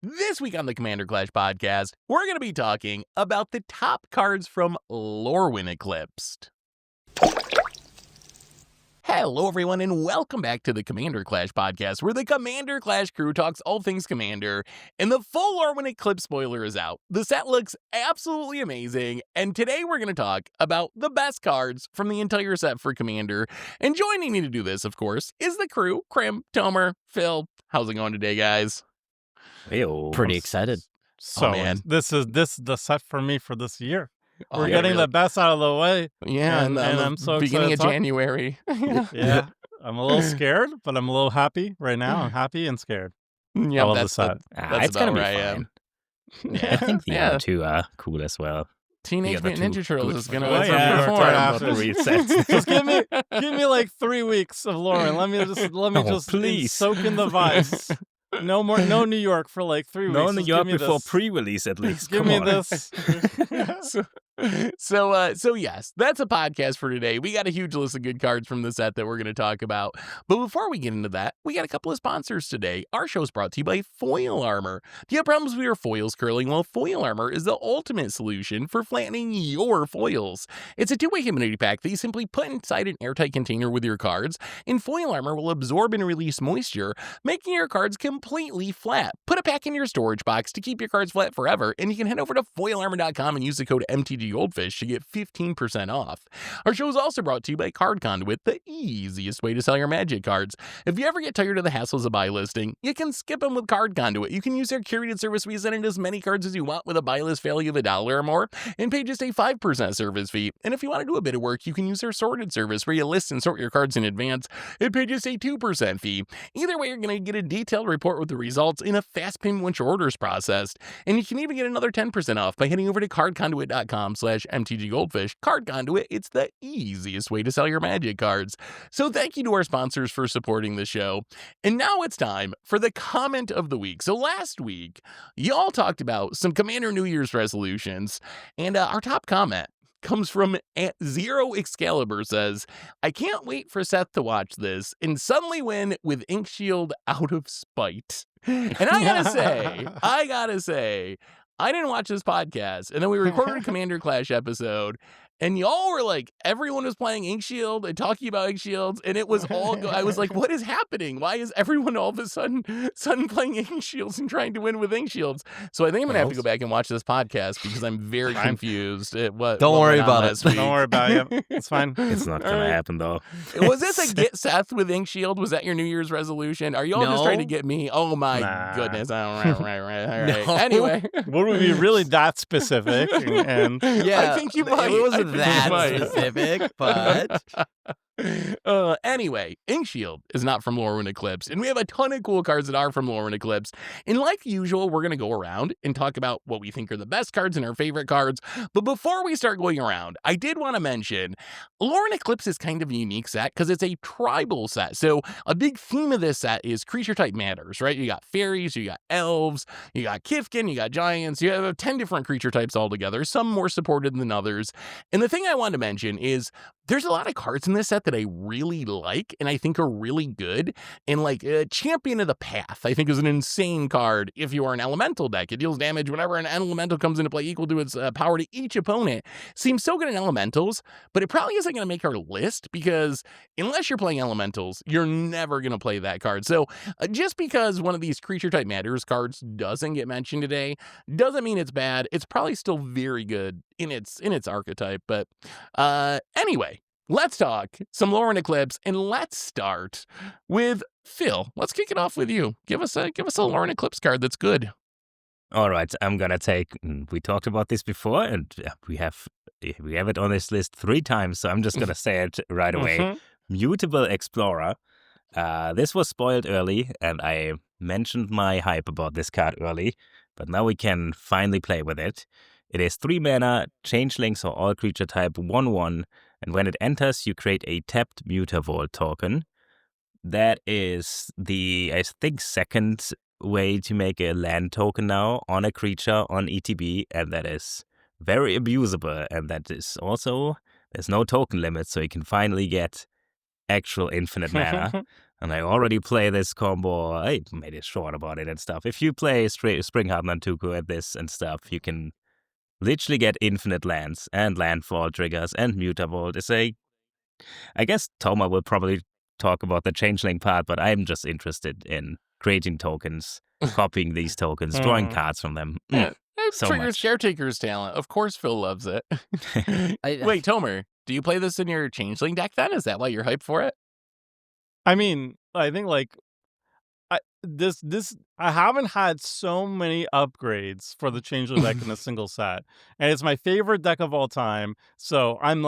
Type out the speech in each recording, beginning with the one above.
This week on the Commander Clash podcast, we're going to be talking about the top cards from Lorwyn Eclipsed. Hello, everyone, and welcome back to the Commander Clash podcast, where the Commander Clash crew talks all things Commander, and the full Lorwyn Eclipse spoiler is out. The set looks absolutely amazing, and today we're going to talk about the best cards from the entire set for Commander. And joining me to do this, of course, is the crew, Krim, Tomer, Phil. How's it going today, guys? Pretty excited. So man. This is the set for me for this year. Oh, We're yeah, getting really? the best out of the way. Yeah, and I'm so beginning excited of to talk. January. Yeah, I'm a little scared, but I'm a little happy right now. I'm happy and scared. Yeah, I love the that's set. that's It's gonna about be where I am. fine. Yeah, I think the yeah. other two are cool as well. Teenage The other Mutant two Ninja Turtles good is going to ones. Oh, yeah, perform. we're Not talking the resets. Just give me like 3 weeks of Lauren. Let me Oh, just please. soak in the vibes. No New York for like 3 weeks. No New Just York give me before this. pre-release at least. Give Come me on. this. So yes, that's a podcast for today. We got a huge list of good cards from the set that we're going to talk about. But before we get into that, we got a couple of sponsors today. Our show is brought to you by Foil Armor. Do you have problems with your foils curling? Well, Foil Armor is the ultimate solution for flattening your foils. It's a two-way humidity pack that you simply put inside an airtight container with your cards, and Foil Armor will absorb and release moisture, making your cards completely flat. Put a pack in your storage box to keep your cards flat forever, and you can head over to foilarmor.com and use the code MTGGoldfish to get 15% off. Our show is also brought to you by Card Conduit, the easiest way to sell your Magic cards. If you ever get tired of the hassles of buy listing, you can skip them with Card Conduit. You can use their curated service where you send in as many cards as you want with a buy list value of $1 or more, and pay just a 5% service fee. And if you want to do a bit of work, you can use their sorted service where you list and sort your cards in advance and pay just a 2% fee. Either way, you're going to get a detailed report with the results in a fast payment once your order is processed. And you can even get another 10% off by heading over to cardconduit.com/MTGGoldfish. Card Conduit, it's the easiest way to sell your Magic cards. So thank you to our sponsors for supporting the show. And now it's time for the comment of the week. So last week, y'all talked about some Commander New Year's resolutions, and our top comment comes from @Zero Excalibur. Says, I can't wait for Seth to watch this and suddenly win with Inkshield out of spite. And I gotta say, I didn't watch this podcast, and then we recorded a Commander Clash episode, and y'all were like, everyone was playing Inkshield and talking about Inkshields, and it was all I was like, what is happening? Why is everyone all of a sudden playing Inkshields and trying to win with Inkshields? So I think I'm gonna have to go back and watch this podcast because I'm very confused at what. Don't what worry went on about it. last week. Don't worry about it. It's fine. It's not gonna Alright. happen though. Was this a get Seth with Inkshield? Was that your New Year's resolution? Are y'all just trying to No. get me? Oh my Nah. goodness! All right. All right. No. Anyway, Would we be really that specific? And Yeah, I think you might. It wasn't I think you that might. specific, but Anyway, Inkshield is not from Lorwyn Eclipsed, and we have a ton of cool cards that are from Lorwyn Eclipsed. And like usual, we're going to go around and talk about what we think are the best cards and our favorite cards. But before we start going around, I did want to mention Lorwyn Eclipsed is kind of a unique set because it's a tribal set. So a big theme of this set is creature type matters, right? You got fairies, you got elves, you got Kifkin, you got giants. You have 10 different creature types altogether, some more supported than others. And the thing I wanted to mention is there's a lot of cards in this set that I really like and I think are really good. And like Champion of the Path, I think is an insane card if you are an elemental deck. It deals damage whenever an elemental comes into play equal to its power to each opponent. Seems so good in elementals, but it probably isn't going to make our list because unless you're playing elementals, you're never going to play that card. So just because one of these creature type matters cards doesn't get mentioned today doesn't mean it's bad. It's probably still very good in its archetype. But anyway, let's talk some Lorwyn Eclipse, and let's start with Phil. Let's kick it off with you. Give us a Lorwyn Eclipse card that's good. All right, I'm gonna take. We talked about this before, and we have it on this list 3 times. So I'm just gonna say it right away. Mhm. Mutable Explorer. This was spoiled early, and I mentioned my hype about this card early, but now we can finally play with it. It is 3 mana, changelings or all creature type 1/1, and when it enters, you create a tapped Mutavault token. That is the, I think, second way to make a land token now on a creature on ETB, and that is very abusable, and that is also, there's no token limit, so you can finally get actual infinite mana, And I already play this combo. I made it short about it and stuff. If you play Springheart Nantuko at this and stuff, you can literally get infinite lands and landfall triggers and Mutavolt. I guess Toma will probably talk about the changeling part, but I'm just interested in creating tokens, copying these tokens, drawing cards from them. It So triggers much. Caretaker's talent. Of course Phil loves it. Wait, Tomer, do you play this in your changeling deck then? Is that why you're hyped for it? I mean, I think like I haven't had so many upgrades for the changeling deck in a single set, and it's my favorite deck of all time. So I'm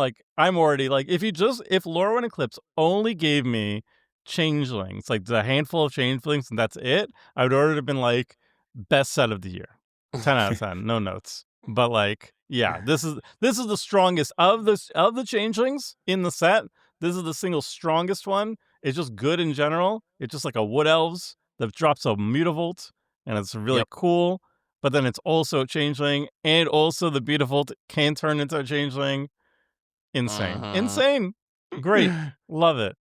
already like, if Lorwyn Eclipsed only gave me changelings, like the handful of changelings, and that's it, I would already have been like best set of the year, 10 out of 10, no notes. But like, yeah, this is the strongest of the changelings in the set. This is the single strongest one. It's just good in general. It's just like a Wood Elves that drops a Mutavolt, and it's really cool. But then it's also a changeling, and also the Mutavolt can turn into a changeling. Insane. Insane. Great. Love it.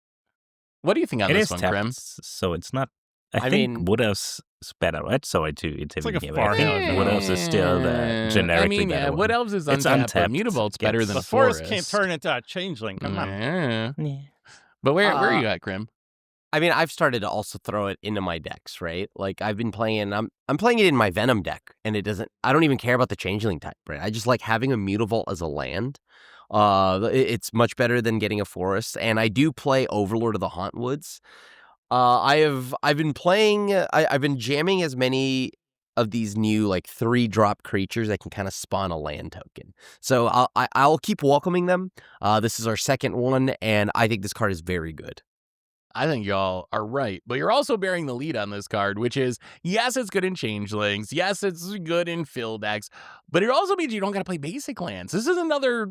What do you think on It this is one, tapped, Krim? so it's not. I mean- think Wood Elves is better, right? Sorry to intervene like a here, but I think Farhill. Wood Elves is still the generically better one. Wood Elves is It's untapped, but untapped. Mutavolt's better Gets- than The a forest forest. can't turn into a changeling. Come on. Yeah. Yeah. But where are you at, Krim? I mean, I've started to also throw it into my decks, right? Like I've been playing, I'm playing it in my Venom deck, and I don't even care about the changeling type, right? I just like having a Mutavault as a land. It's much better than getting a forest, and I do play Overlord of the Hauntwoods. I've been jamming as many of these new like 3-drop creatures that can kind of spawn a land token. So I'll keep welcoming them. This is our second one, and I think this card is very good. I think y'all are right, but you're also bearing the lead on this card, which is, yes, it's good in changelings. Yes, it's good in fill decks, but it also means you don't got to play basic lands. This is another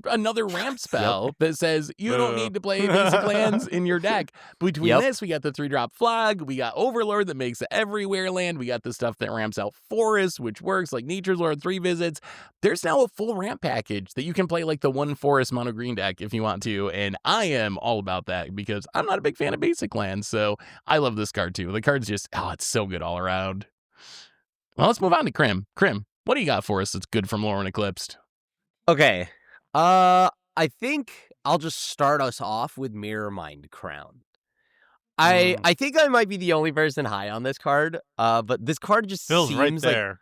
ramp spell that says you don't need to play basic lands in your deck. Between this, we got the 3-drop flag. We got Overlord that makes everywhere land. We got the stuff that ramps out Forest, which works like Nature's Lord 3 visits. There's now a full ramp package that you can play like the 1 forest mono green deck if you want to, and I am all about that because I'm not a big fan of basic lands, so I love this card too. The card's just, it's so good all around. Well, let's move on to Krim. Krim, what do you got for us that's good from Lorwyn Eclipsed? Okay. I think I'll just start us off with Mirror Mind Crown. I think I might be the only person high on this card, but this card just Phil's seems right like there.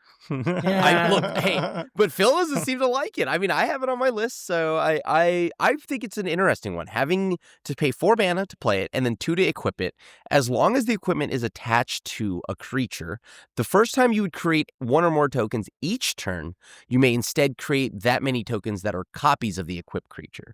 but Phil doesn't seem to like it. I mean, I have it on my list, so I think it's an interesting one. Having to pay 4 mana to play it and then 2 to equip it, as long as the equipment is attached to a creature, the first time you would create 1 or more tokens each turn, you may instead create that many tokens that are copies of the equipped creature.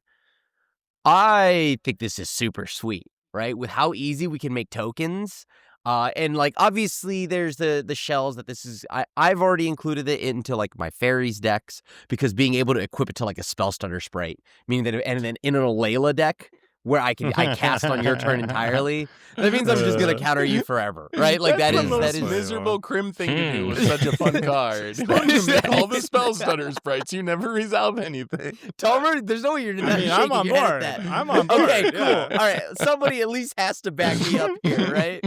I think this is super sweet, right? With how easy we can make tokens. And like obviously there's the shells that this is I've already included it into like my fairies decks because being able to equip it to like a spell stutter sprite, meaning that and then in a Layla deck where I cast on your turn entirely, that means I'm just gonna counter you forever, right? Like That's that the is most miserable Krim thing to do with such a fun card. You make all the spell stutter sprites, you never resolve anything. Tomer, there's no way you're not shaking I'm on your head at board. that. I'm on board. Okay, cool. yeah. All right, somebody at least has to back me up here, right?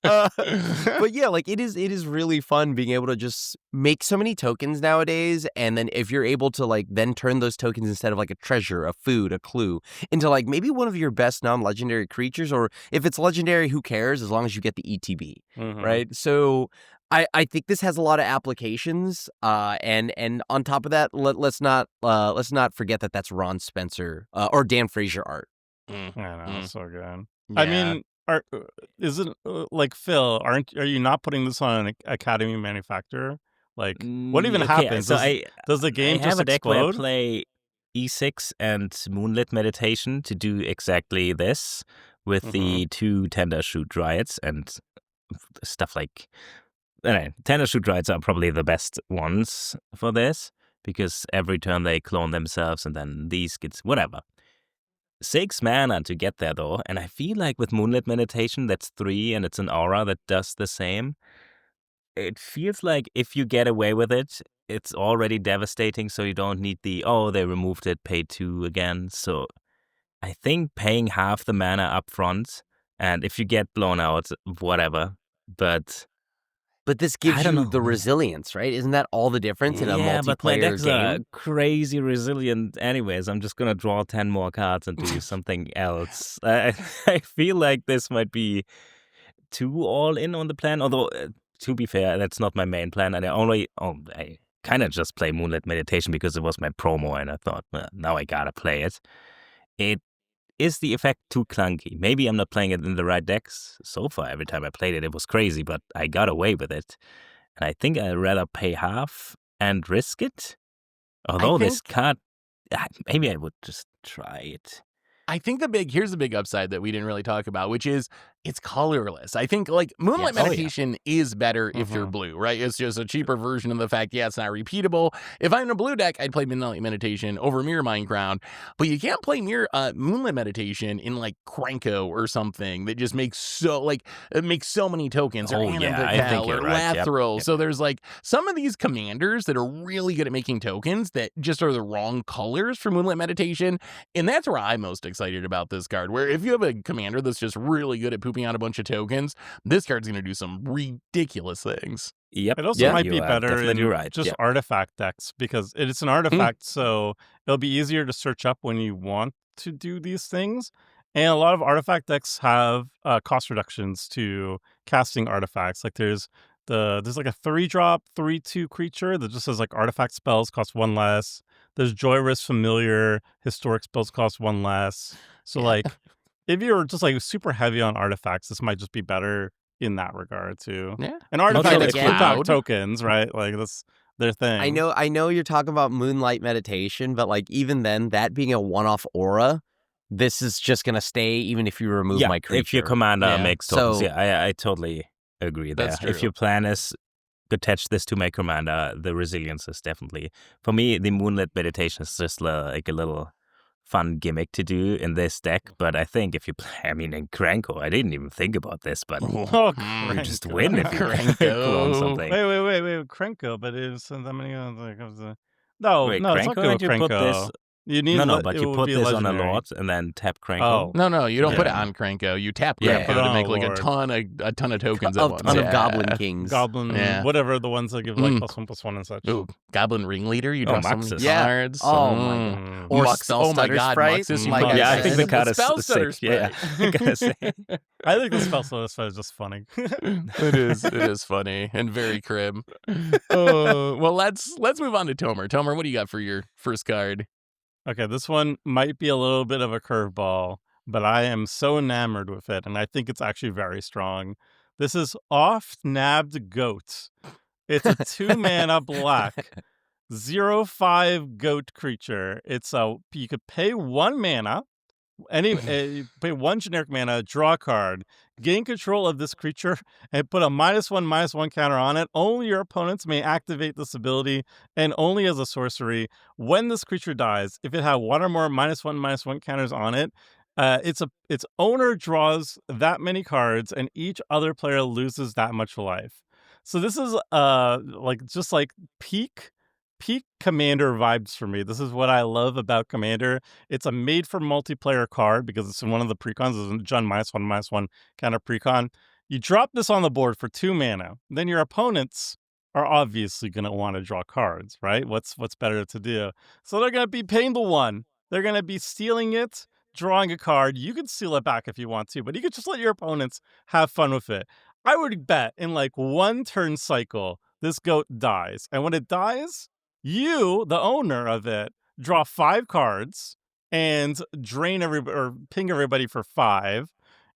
But yeah, like it is really fun being able to just make so many tokens nowadays, and then if you're able to like then turn those tokens instead of like a treasure, a food, a clue into like maybe one of your best non-legendary creatures, or if it's legendary, who cares as long as you get the ETB, right? So I think this has a lot of applications, and on top of that, let's not forget that that's Ron Spencer or Dan Frazier art. I know, it's so good. Yeah. I mean, isn't like Phil? Are you not putting this on an Academy manufacturer? Like, what even happens? So Does the game I have just a deck where I explode? play E6 and Moonlit Meditation to do exactly this with the 2 Tender Shoot Dryads and stuff like. Tender Shoot Dryads are probably the best ones for this because every turn they clone themselves and then these gets whatever. 6 mana to get there though, and I feel like with Moonlit Meditation that's 3 and it's an aura that does the same. It feels like if you get away with it, it's already devastating, so you don't need they removed it, pay 2 again. So I think paying half the mana up front And if you get blown out, whatever. But this I gives don't you know. the resilience, right? Isn't that all the difference in a Yeah, but my multiplayer decks are game? crazy resilient anyways. I'm just gonna draw 10 more cards and do something else. I feel like this might be too all in on the plan, although to be fair, that's not my main plan. And I kind of just play Moonlit Meditation because it was my promo and I thought, well, now I gotta play it. Is the effect too clunky? Maybe I'm not playing it in the right decks. So far, every time I played it, it was crazy, but I got away with it. And I think I'd rather pay half and risk it. Although this card, maybe I would just try it. I think here's the big upside that we didn't really talk about, which is it's colorless. I think like Moonlight Yes. Oh, yeah. Meditation is better if you're blue, right? It's just a cheaper version of the fact, it's not repeatable. If I'm in a blue deck, I'd play Moonlight Meditation over Mirror Mind Crown, but you can't play Moonlight Meditation in like Krenko or something that just makes so many tokens or Annabelle I think you're or right. Lathril. Yep. So there's like some of these commanders that are really good at making tokens that just are the wrong colors for Moonlight Meditation. And that's where I'm most excited about this card, where if you have a commander that's just really good at pooping out a bunch of tokens, this card's going to do some ridiculous things. Yep. It also might you be are better definitely in right. just Yep. artifact decks because it's an artifact, so it'll be easier to search up when you want to do these things. And a lot of artifact decks have cost reductions to casting artifacts. Like there's like a 3-drop 3/2 creature that just says like artifact spells cost 1 less. There's Joyrus Familiar, historic spells cost 1 less. So like if you're just like super heavy on artifacts, this might just be better in that regard too. Yeah. And artifacts again, flip out Cloud. tokens, right? Like that's their thing. I know you're talking about Moonlight Meditation, but like even then, that being a one-off aura, this is just gonna stay even if you remove my creature. If your commander Yeah. makes tokens, So- I totally agree there. That's If true. your plan is attach this to my commander, the resilience is definitely, for me, the Moonlit Meditation is just like a little fun gimmick to do in this deck. But I think if you play, in Krenko, I didn't even think about this, but Oh, you just Krenko. win if you Krenko. clone something. Wait, Krenko, but it's that many no, Wait, it's not Krenko, good and with you put Krenko. this. You need But it you would put be this on a legendary. Lord and then tap Krenko. Oh. No, you don't put it Yeah. on Krenko. You tap Yeah. Krenko Put it to on make a like Lord. a ton of tokens a at once. ton of Yeah. Goblin Kings. Goblin, Yeah. whatever the ones that give like Mm. +1/+1 and such. Ooh, Goblin Ringleader. You Oh, draw so many Muxus. Yeah. cards. Oh, my Mm. Or Mux, Spell oh my Stutter God, Sprite. Muxus, you My put God. Yeah, I think the in card is Spell Stutter sick. Yeah, Sprite. I gotta say. I think the spell stutter is just funny. It is funny and very crib. Well, let's move on to Tomer. Tomer, what do you got for your first card? Okay, this one might be a little bit of a curveball, but I am so enamored with it, and I think it's actually very strong. This is Oft-Nabbed Goat. It's a 2-mana black 0/5 goat creature. You could pay 1 mana, pay 1 generic mana, draw a card, gain control of this creature, and put a -1/-1 counter on it. Only your opponents may activate this ability, and only as a sorcery. When this creature dies, if it had 1 or more -1/-1 counters on it, its owner draws that many cards, and each other player loses that much life. So this is just like peak Commander vibes for me. This is what I love about Commander. It's a made for multiplayer card because it's in one of the precons. It's a Jund -1/-1 kind of precon. You drop this on the board for 2 mana. Then your opponents are obviously going to want to draw cards, right? What's better to do? So they're going to be paying the 1. They're going to be stealing it, drawing a card. You can steal it back if you want to, but you could just let your opponents have fun with it. I would bet in like 1 turn cycle, this goat dies. And when it dies, you, the owner of it, draw 5 cards and drain ping everybody for 5.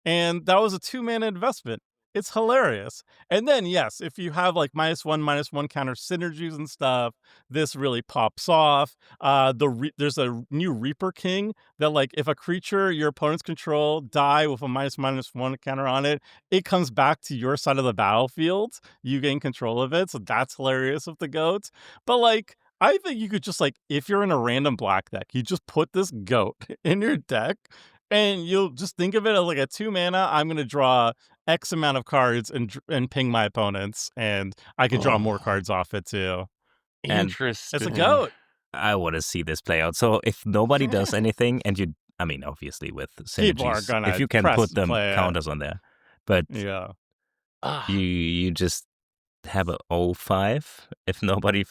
And that was a 2-mana investment. It's hilarious. And then, yes, if you have like -1/-1 counter synergies and stuff, this really pops off. There's a new Reaper King that, like, if a creature your opponents control die with a -1/-1 counter on it, it comes back to your side of the battlefield. You gain control of it. So that's hilarious with the goats. But like, I think you could just like, if you're in a random black deck, you just put this goat in your deck. And you'll just think of it as like a 2 mana. I'm going to draw X amount of cards and ping my opponents, and I could draw more cards off it too. And Interesting. It's a goat. I want to see this play out. So if nobody does anything and you I mean, obviously with People are synergies, gonna if you can press put them play it. counters on there. But Yeah. you just have a 0-5 if nobody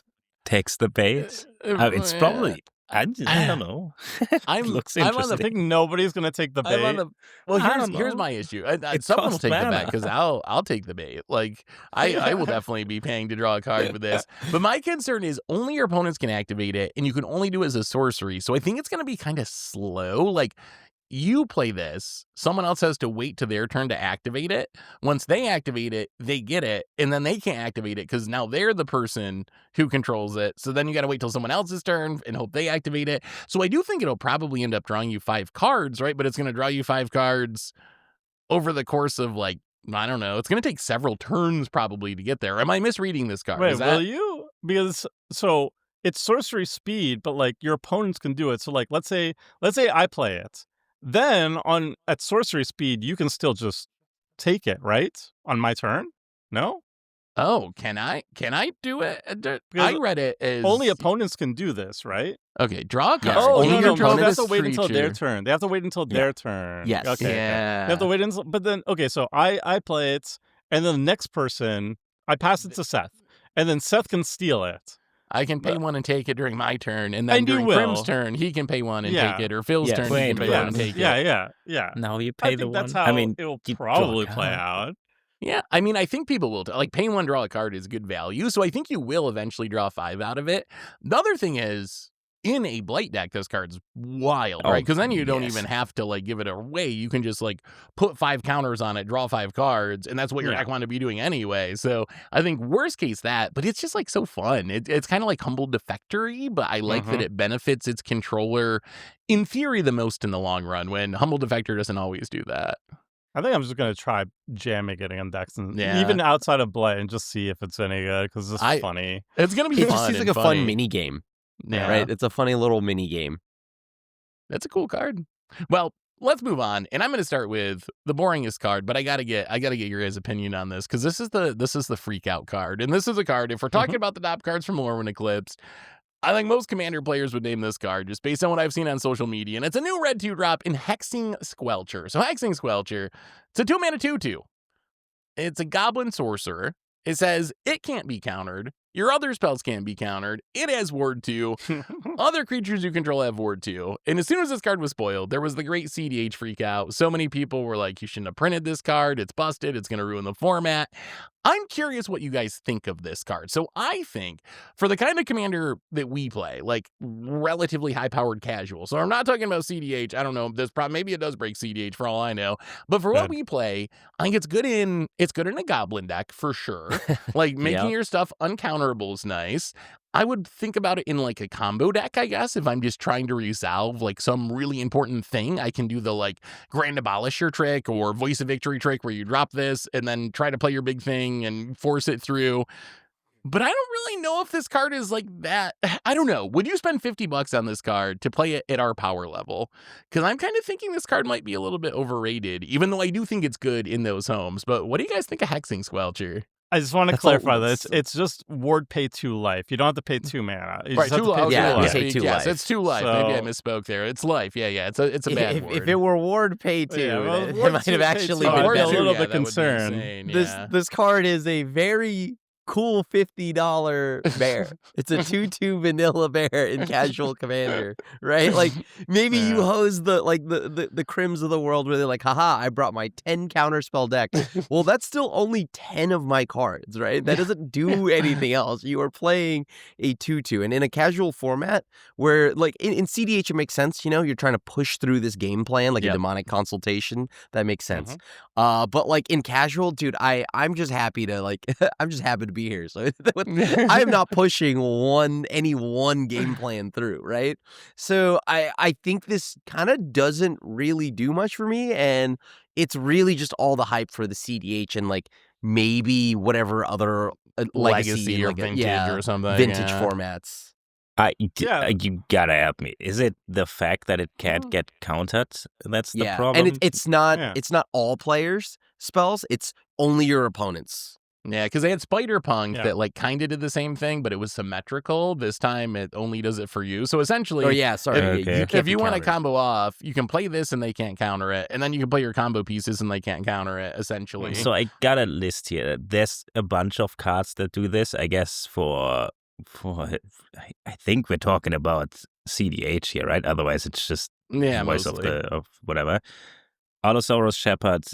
takes the bait. It's probably I don't know. It looks I'm on the I interesting. think nobody's gonna take the I'm on bait. the well. I Here's don't know. my issue. It Someone will costs take the bet mana. because I'll take the bait. Like I will definitely be paying to draw a card with this. But my concern is only your opponents can activate it, and you can only do it as a sorcery. So I think it's going to be kind of slow. Like you play this, someone else has to wait to their turn to activate it. Once they activate it, they get it, and then they can't activate it because now they're the person who controls it. So then you got to wait till someone else's turn and hope they activate it. So I do think it'll probably end up drawing you 5 cards, right? But it's going to draw you 5 cards over the course of like, I don't know. It's going to take several turns probably to get there. Am I misreading this card? Wait, will you? Because so it's sorcery speed, but like your opponents can do it. So like let's say I play it. Then at sorcery speed, you can still just take it, right? On my turn? No? Oh, can I do it? I Because read it as only opponents can do this, right? okay. Draw a card. Yes, Oh, only no, your they have opponent's to wait until their creature. turn. They have to wait until their turn. Yes. Okay. Yeah. They have to wait until, but then, okay, so I play it, and then the next person, I pass it to Seth, and then Seth can steal it. I can pay But- one and take it during my turn, and then And you during will. Krim's turn, he can pay one and Yeah. take it, or Phil's Yes. turn, he Wait, can pay wait. one and take it. Yeah. Now you I pay the think that's one. how I mean, it'll you draw a probably play card. out. Yeah, I mean, I think people will like pay one, draw a card is good value, so I think you will eventually draw 5 out of it. The other thing is, in a blight deck, this card's wild, Oh, right? Because then you don't yes. even have to like give it away. You can just like put 5 counters on it, draw 5 cards, and that's what your Yeah. deck wanted to be doing anyway. So I think worst case that, but it's just like so fun. It's kind of like Humble Defectory, but I like that Mhm. it benefits its controller in theory the most in the long run. When Humble Defector doesn't always do that. I think I'm just gonna try jamming it in decks, and Yeah. even outside of Blight, and just see if it's any good, because it's funny. It's gonna be It fun. just seems like and a funny. fun mini game, Yeah. right? It's a funny little mini game. That's a cool card. Well, let's move on, and I'm going to start with the boringest card, but I gotta get your guys' opinion on this because this is the freak out card, and this is a card. If we're talking about the top cards from Lorwyn Eclipsed, I think most Commander players would name this card just based on what I've seen on social media, and it's a new red 2-drop in Hexing Squelcher. So Hexing Squelcher, it's a 2-mana 2/2. It's a Goblin Sorcerer. It says it can't be countered. Your other spells can't be countered. It has Ward 2. Other creatures you control have Ward 2. And as soon as this card was spoiled, there was the great CDH freak out. So many people were like, you shouldn't have printed this card. It's busted. It's going to ruin the format. I'm curious what you guys think of this card. So I think for the kind of commander that we play, like relatively high-powered casual. So I'm not talking about CDH. I don't know. Maybe it does break CDH for all I know. But for what we play, I think it's good in a goblin deck for sure. Like making your stuff uncounterable is nice. I would think about it in like a combo deck, I guess, if I'm just trying to resolve like some really important thing. I can do the like Grand Abolisher trick or Voice of Victory trick where you drop this and then try to play your big thing and force it through. But I don't really know if this card is like that. I don't know. Would you spend $50 on this card to play it at our power level? Because I'm kind of thinking this card might be a little bit overrated, even though I do think it's good in those homes. But what do you guys think of Hexing Squelcher? I just want to That's clarify all- this. It's just Ward pay 2 life. You don't have to pay 2 mana. You Right, just have to 2 pay life. 2 Yeah, life. you say 2 Yes, life. it's 2 life. Maybe I So- misspoke there. It's life. Yeah. It's a bad If word. it were Ward pay 2, Yeah, well, it Ward might 2 have pay actually 2, been I'd be a better. little bit that would be concerned. insane, This yeah. this card is a very cool $50 bear. It's a 2/2 vanilla bear in casual commander, right? Like maybe you Yeah. hose the crims of the world where they're like, haha, I brought my 10 counterspell deck. Well, that's still only 10 of my cards, right? That doesn't do anything else. You are playing a 2/2. And in a casual format where like in CDH it makes sense, you're trying to push through this game plan, like a Yep. demonic consultation. That makes sense. But like in casual, dude, I'm just happy to like I'm just happy to be here. So I am not pushing any one game plan through, right? So I think this kind of doesn't really do much for me, and it's really just all the hype for the CDH and like maybe whatever other Legacy or like vintage or something. vintage yeah. formats. Yeah. You gotta help me. Is it the fact that it can't get countered? That's the problem. And it's not Yeah. it's not all players' spells. It's only your opponents. Yeah, because they had Spider-Punk Yeah. that, like, kinda did the same thing, but it was symmetrical. This time, it only does it for you. So, essentially, Oh yeah, sorry. Okay. You can't if be you want to countered. combo off, you can play this and they can't counter it, and then you can play your combo pieces and they can't counter it, essentially. So I got a list here. There's a bunch of cards that do this. I guess for I think we're talking about CDH here, right? Otherwise, it's just Yeah, voice mostly. of whatever. Allosaurus Shepherd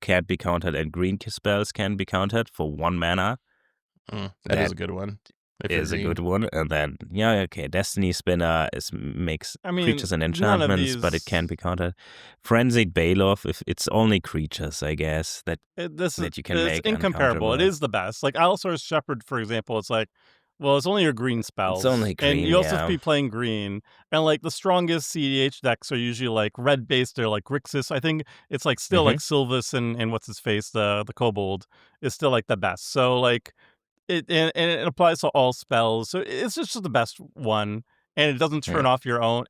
can't be countered, and Green spells can be countered for 1 mana. That is a good one. If you're Is a green. good one. And then, Destiny Spinner makes I mean, creatures and none of enchantments, but it these- can be countered. Frenzied Baloth, if it's only creatures, I guess, that you can it's make incomparable. It uncounterable. is the best. Like Allosaurus Shepherd, for example, it's like, well, it's only your green spells. only green, and you also have yeah. to be playing green. And like the strongest CDH decks are usually like red based. They're like Grixis. I think it's like still like Sylvis and what's his face, the Kobold is still like the best. So like it applies to all spells. So it's just the best one. And it doesn't turn off your own.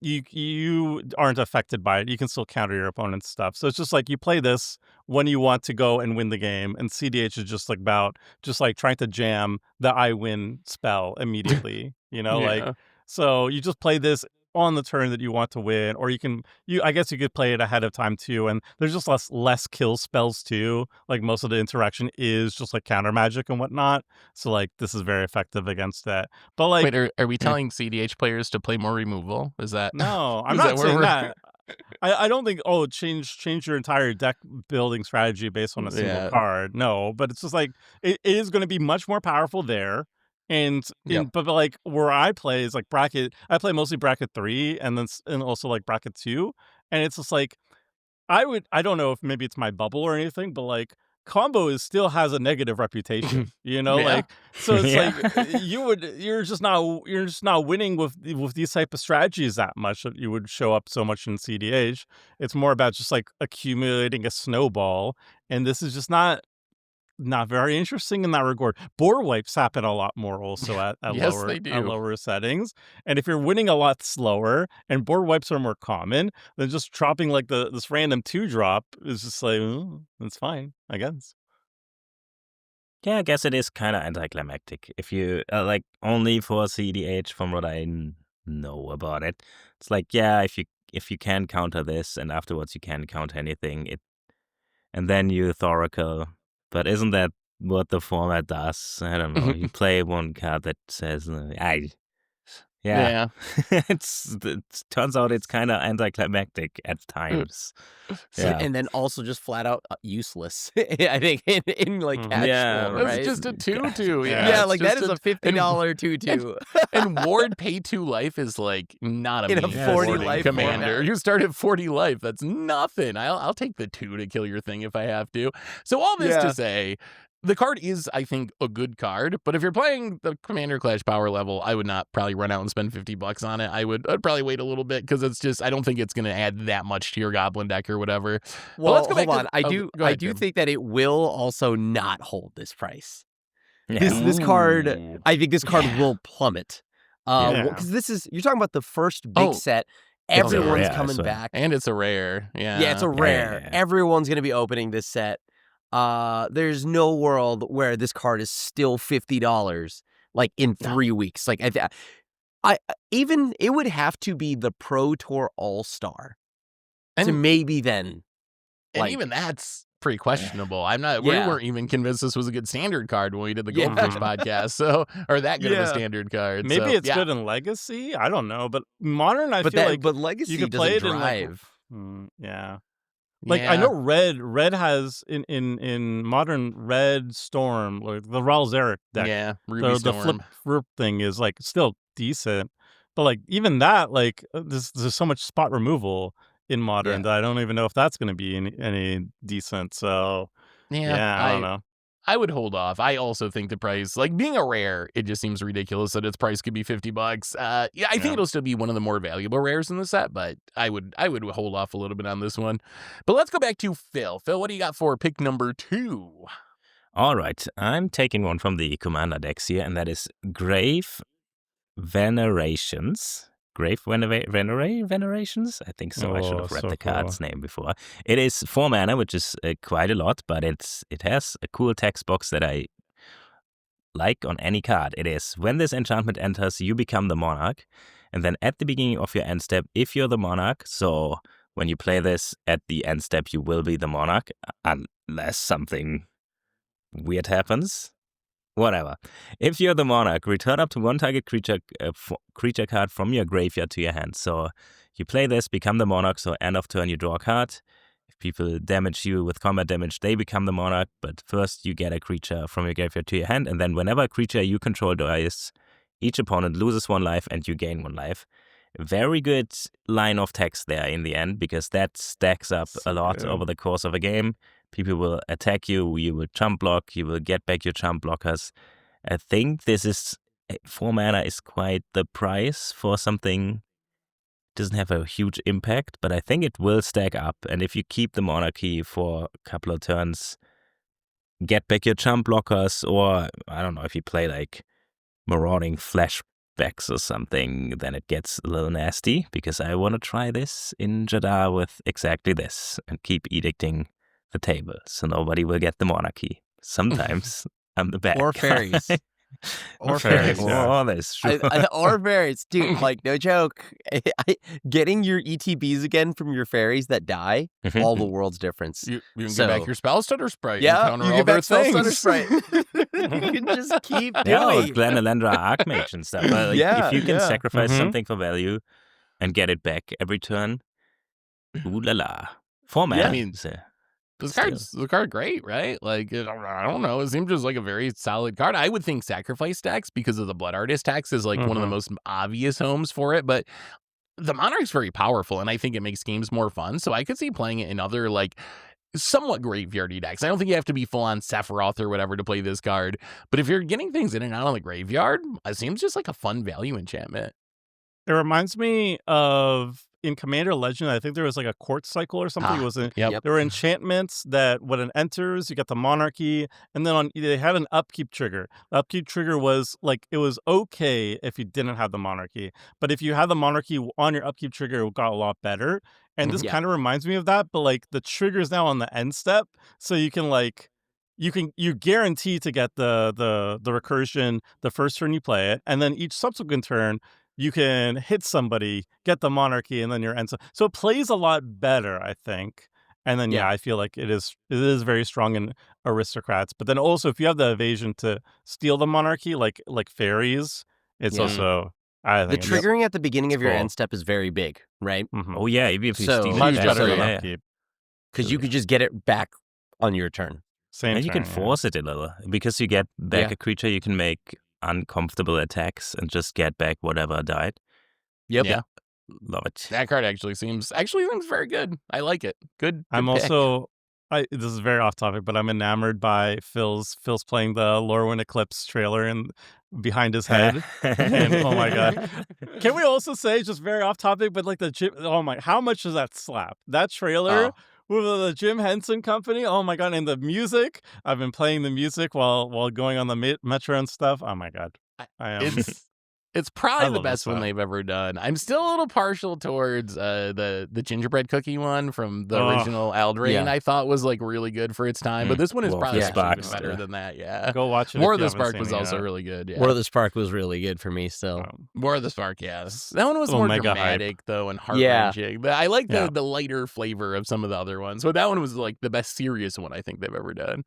You aren't affected by it. You can still counter your opponent's stuff. So it's just like you play this when you want to go and win the game. And CDH is just like trying to jam the I win spell immediately. Yeah. So you just play this on the turn that you want to win, or I guess you could play it ahead of time too. And there's just less kill spells too. Like most of the interaction is just like counter magic and whatnot. So like this is very effective against that. But like, Wait, are we telling CDH players to play more removal? Is that no, I'm is that not where saying we're- that. I don't think change your entire deck building strategy based on a single Yeah. card. No, but it's just like it is going to be much more powerful there. And Yep. but like where I play is like bracket. I play mostly bracket 3 and also like bracket 2, and it's just like I don't know if maybe it's my bubble or anything, but like combo still has a negative reputation, Yeah. like so it's Yeah. like you're just not winning with these type of strategies that much that you would show up so much in CDH. It's more about just like accumulating a snowball, and this is just not very interesting in that regard. Board wipes happen a lot more also at Yes, lower they do. at lower settings. And if you're winning a lot slower and board wipes are more common, then just dropping like this random 2-drop is just like, it's fine, I guess. Yeah, I guess it is kind of anticlimactic. If you like only for CDH, from what I know about it, it's like if you can counter this and afterwards you can't counter anything, and then you Thoracle. But isn't that what the format does? I don't know. You play one card that says, Yeah. it turns out it's kind of anticlimactic at times. Yeah. And then also just flat out useless. I think in like casual, Yeah, That's right? just a 2/2. Yeah, yeah, it's like that just is a $50 2/2. And Ward pay 2 life is like not a In a meaningful 40 warding life commander. format. You start at 40 life. That's nothing. I'll take the 2 to kill your thing if I have to. So all this Yeah. to say, the card is, I think, a good card. But if you're playing the Commander Clash power level, I would not probably run out and spend $50 on it. I'd probably wait a little bit because it's just I don't think it's going to add that much to your Goblin deck or whatever. But Well, let's go hold back on. to- I oh, do go ahead, Jim. think that it will also not hold this price. Yeah. This card, Ooh. I think this card Yeah. will plummet. Yeah. Because you're talking about the first big Oh, set. it's a Everyone's rare as coming well. back. And it's a rare. Yeah. Yeah, it's a rare. yeah. Everyone's going to be opening this set. There's no world where this card is still $50 like in 3 weeks. Like it would have to be the Pro Tour All-Star to And- maybe then. And Like- even that's pretty questionable. I'm not. Yeah. We weren't even convinced this was a good standard card when we did the Yeah. Goldfish podcast. So, or that good of a Yeah. standard card. Maybe so, it's yeah. good in Legacy. I don't know, but Modern, I But feel like but Legacy you could doesn't play it in like drive. yeah. Like I Yeah. know Red has in Modern Red Storm, like the Ral Zarek deck. Yeah, Ruby the Storm. flip thing is like still decent, but like even that, like there's so much spot removal in Modern Yeah. that I don't even know if that's going to be any decent. So yeah, I don't know. I would hold off. I also think the price, like being a rare, it just seems ridiculous that its price could be $50. Yeah, I think Yeah. it'll still be one of the more valuable rares in the set, but I would hold off a little bit on this one. But let's go back to Phil. Phil, what do you got for pick number 2? All right, I'm taking one from the Commander decks here, and that is Grave Venerations. Grave Venerations? I think so. I should have read so the cool. card's name before. It is 4 mana, which is quite a lot, but it has a cool text box that I like on any card. It is, when this enchantment enters, you become the monarch. And then at the beginning of your end step, if you're the monarch, so when you play this at the end step, you will be the monarch, unless something weird happens. Whatever. If you're the monarch, return up to 1 target creature card from your graveyard to your hand. So you play this, become the monarch, so end of turn you draw a card. If people damage you with combat damage, they become the monarch, but first you get a creature from your graveyard to your hand, and then whenever a creature you control dies, each opponent loses 1 life and you gain 1 life. Very good line of text there in the end, because that stacks up a lot over the course of a game. People will attack you, you will chump block, you will get back your chump blockers. I think this is 4 mana is quite the price for something. Doesn't have a huge impact, but I think it will stack up. And if you keep the monarchy for a couple of turns, get back your chump blockers, or I don't know, if you play like marauding flashbacks or something, then it gets a little nasty, because I want to try this in Jadar with exactly this and keep edicting the table so nobody will get the monarchy. Sometimes I'm the bad Or guy. fairies. Or fairies, yeah. Oh, that's true. Or fairies, dude. Like, no joke. Getting your ETBs again from your fairies that die, all the world's difference. You can So- get back your spell stutter sprite. Yeah, and counter you all get their back spell stutter things. sprite. You can just keep Yeah, or doing. Glenalendra Archmage and stuff. Like, Yeah, if you can yeah. sacrifice Mhm. something for value and get it back every turn, ooh la la. 4 mana. I mean, is a This steal. card's great, right? Like, I don't know. It seems just like a very solid card. I would think Sacrifice stacks, because of the Blood Artist tax, is like one of the Mhm. most obvious homes for it. But the Monarch's very powerful, and I think it makes games more fun. So I could see playing it in other, like, somewhat graveyardy decks. I don't think you have to be full on Sephiroth or whatever to play this card. But if you're getting things in and out of the graveyard, it seems just like a fun value enchantment. It reminds me of in Commander Legend, I think there was like a court cycle or something. Ah, It was Yep. there were enchantments that when it enters, you get the monarchy, and then they had an upkeep trigger. The upkeep trigger was like, it was okay if you didn't have the monarchy, but if you had the monarchy on your upkeep trigger, it got a lot better. And this Yeah. kind of reminds me of that, but like the trigger's now on the end step, so you can like you guarantee to get the recursion the first turn you play it, and then each subsequent turn you can hit somebody, get the monarchy, and then your end. So it plays a lot better, I think. And then Yeah. I feel like it is very strong in aristocrats. But then also, if you have the evasion to steal the monarchy, like fairies, it's Yeah. also I The think it's triggering at the beginning of your cool. end step is very big, right? mhm. Oh yeah, even if you So- steal much it back, better yeah, than yeah. upkeep. Because you could just get it back on your turn. Same. And you can turn, yeah. force it a little, because you get back Yeah. a creature, you can make uncomfortable attacks and just get back whatever died. Yep. Yeah. Love it. That card actually seems very good. I like it. Good. I'm good pick. also this is very off topic, but I'm enamored by Phil's playing the Lorwyn Eclipsed trailer and behind his head. And, oh my God. Can we also say, just very off topic, but like the Jim, how much does that slap? That trailer Oh. with the Jim Henson Company, oh my God, and the music. I've been playing the music while going on the Metro and stuff. Oh my God. I am. It's I probably the love this best one stuff. they've ever done. I'm still a little partial towards the gingerbread cookie one from the Oh, original Eldraine. yeah. I thought was like really good for its time, but this one is Wolf probably of actually even Sparks, better yeah. than that. Yeah. Go watch it. More if of you the haven't Spark seen was it also yet. really good. Yeah. War of the Spark was really good for me still. More of the Spark, yes. That one was Little more mega hype. dramatic though and heart Yeah. wrenching. But I like Yeah. the lighter flavor of some of the other ones. So that one was like the best serious one I think they've ever done.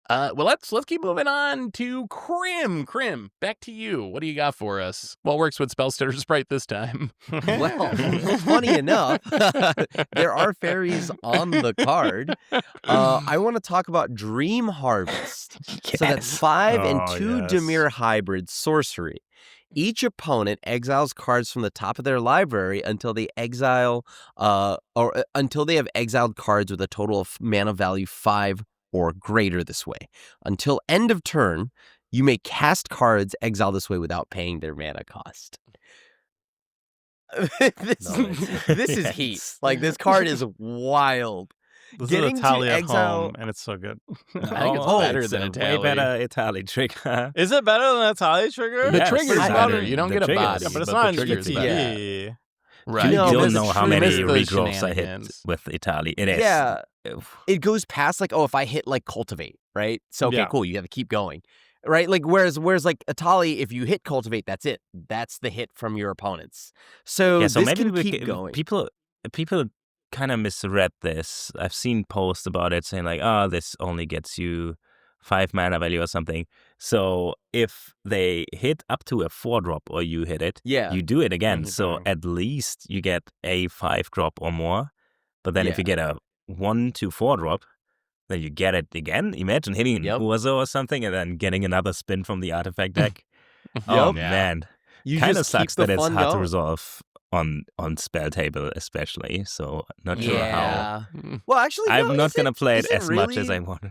Well, let's keep moving on to Crim. Crim, back to you. What do you got for us? What works with Spellstutter Sprite this time? Well, funny enough, there are fairies on the card. I want to talk about Dream Harvest. So that's 5 and Oh, 2 yes. Dimir hybrid sorcery. Each opponent exiles cards from the top of their library until they exile, until they have exiled cards with a total of mana value 5 or greater this way. Until end of turn, you may cast cards exiled this way without paying their mana cost. this is heat. Like, this card is wild. This Getting is to Italy at exile- home, and it's so good. I think it's better than a Italy. way better Italy trigger. Is it better than Italy trigger? The Yes, trigger's it's better. not- You don't the get a trigger body, is- Yeah, but it's the not in trigger's GTB. better. Right. You No, don't that's know how true. many Miss those regrowths I hit shenanigans. with Italy. It is. Yeah. Oof. It goes past like, oh, if I hit like cultivate, right? So okay, Yeah. cool. You have to keep going, right? Like whereas like Atali, if you hit cultivate, that's it. That's the hit from your opponents. So Yeah, so this maybe can we keep going. people kind of misread this. I've seen posts about it saying like, oh, this only gets you 5 mana value or something. So if they hit up to a 4-drop or you hit it, Yeah. you do it again. you So do. at least you get a 5-drop or more. But then if Yeah. you get a 1 to 4-drop, then you get it again. Imagine hitting an Yep. Urzo or something and then getting another spin from the artifact deck. Oh Yep. man. You Kind of just keep sucks the that it's fun hard to going. resolve on spell table especially. So not sure how. Yeah. Well, actually, no, I'm not is gonna play is it as much as really? I want.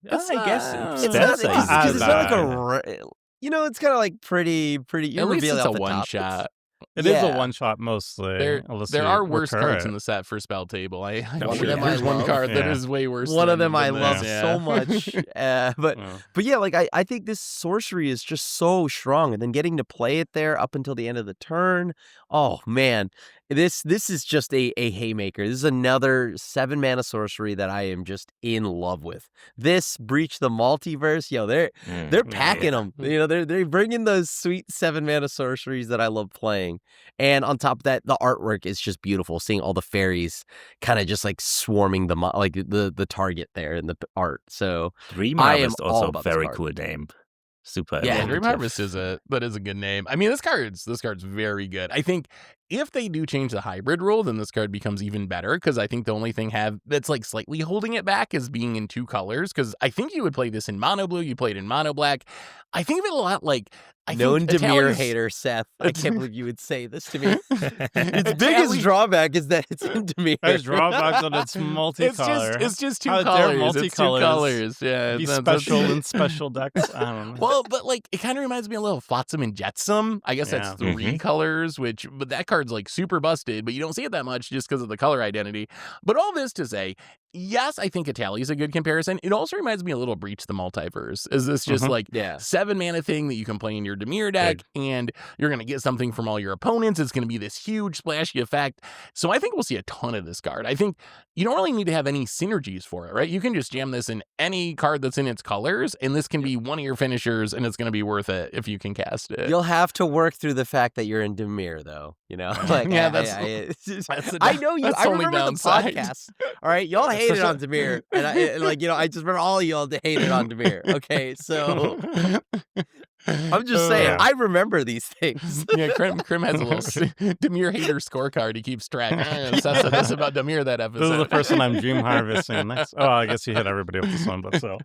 It's I guess not- It's spells not are as because easy it's to not like design. it's kind of like pretty. You At least reveal it's it a off the one top. shot. It is a Yeah. one-shot mostly. unless There you are worse recur cards it. in the set for spell table. I'm One of sure them there's I one love. card that Yeah. is way worse. One of than them I this, love yeah. so much. But Yeah. yeah, like I think this sorcery is just so strong, and then getting to play it there up until the end of the turn. Oh man, this is just a haymaker. This is another 7 mana sorcery that I am just in love with. This Breach the Multiverse, yo, they're Yeah. packing them. You know, they're bringing those sweet 7 mana sorceries that I love playing. And on top of that, the artwork is just beautiful. Seeing all the fairies kind of just like swarming the target there in the art. So Dream I am Harvest all also about this very card. cool name. Super. Yeah, Yeah, Dream evocative. Harvest is a good name. I mean, this card's very good. I think if they do change the hybrid rule, then this card becomes even better because I think the only thing that's like slightly holding it back is being in 2 colors. Because I think you would play this in mono blue, you played in mono black. I think of it a lot like known think Dimir Italians- hater, Seth. I can't believe you would say this to me. Its Italian- biggest drawback is that it's in Dimir. There's drawbacks on its multicolor. It's just 2 How dare colors. It's 2 multicolors colors. Yeah, be that's- special in special decks. I don't know. Well, but like it kind of reminds me a little of Flotsam and Jetsam. I guess Yeah. that's 3 colors, but that card's like super busted, but you don't see it that much just because of the color identity. But all this to say, yes, I think Italy is a good comparison. It also reminds me a little Breach the Multiverse. Is this just like Yeah. 7 mana thing that you can play in your Dimir deck, and you're gonna get something from all your opponents. It's gonna be this huge splashy effect. So I think we'll see a ton of this card. I think you don't really need to have any synergies for it, right? You can just jam this in any card that's in its colors, and this can be one of your finishers, and it's gonna be worth it if you can cast it. You'll have to work through the fact that you're in Dimir, though. You know, like Yeah, that's the I know you. that's I the only remember the downside. podcast. All right, y'all hated on Dimir, and I just remember all y'all hated on Dimir. Okay, so I'm just saying, Yeah. I remember these things. Yeah, Krim has a little Dimir hater scorecard. He keeps track. Seth said this about Dimir that episode. This is the first one I'm dream harvesting. Next. Oh, I guess you hit everybody with this one, but still.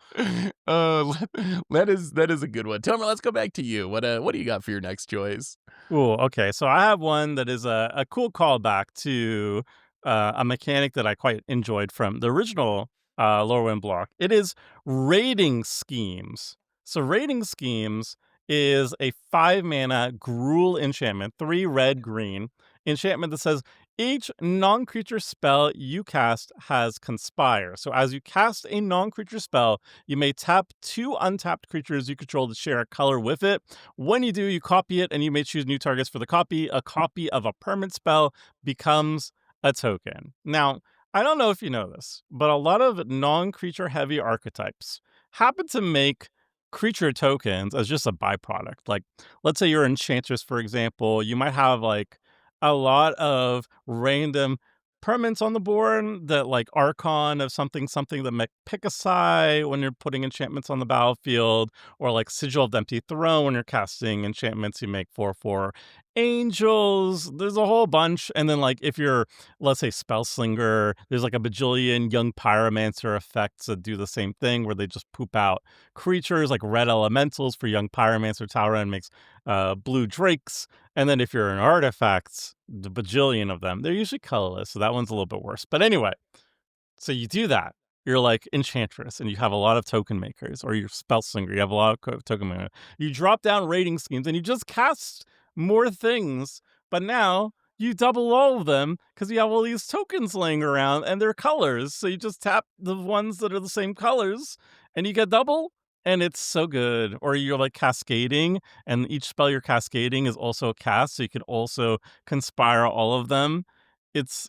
That is a good one. Tomer, let's go back to you. What do you got for your next choice? Ooh, okay. So I have one that is a cool callback to a mechanic that I quite enjoyed from the original Lorwyn block. It is Raiding Schemes. So Raiding Schemes is a 5 mana Gruul enchantment, 3 red green enchantment that says each non-creature spell you cast has Conspire. So as you cast a non-creature spell, you may tap 2 untapped creatures you control to share a color with it. When you do, you copy it, and you may choose new targets for the copy. A copy of a permanent spell becomes a token. Now, I don't know if you know this, but a lot of non-creature heavy archetypes happen to make creature tokens as just a byproduct. Like, let's say you're Enchantress, for example, you might have like a lot of random permanents on the board that like Archon of something that make pick a side when you're putting enchantments on the battlefield, or like Sigil of the Empty Throne when you're casting enchantments, you make 4/4 angels. There's a whole bunch. And then like if you're, let's say, Spellslinger, there's like a bajillion young pyromancer effects that do the same thing where they just poop out creatures like red elementals for young pyromancer. Talrand makes blue drakes. And then if you're an artifacts, the bajillion of them, they're usually colorless, so that one's a little bit worse. But anyway, so you do that. You're like Enchantress, and you have a lot of token makers, or you're Spellslinger, you have a lot of token makers. You drop down Raiding Schemes, and you just cast more things, but now you double all of them because you have all these tokens laying around and they're colors. So you just tap the ones that are the same colors and you get double. And it's so good. Or you're like cascading, and each spell you're cascading is also a cast, so you can also conspire all of them. It's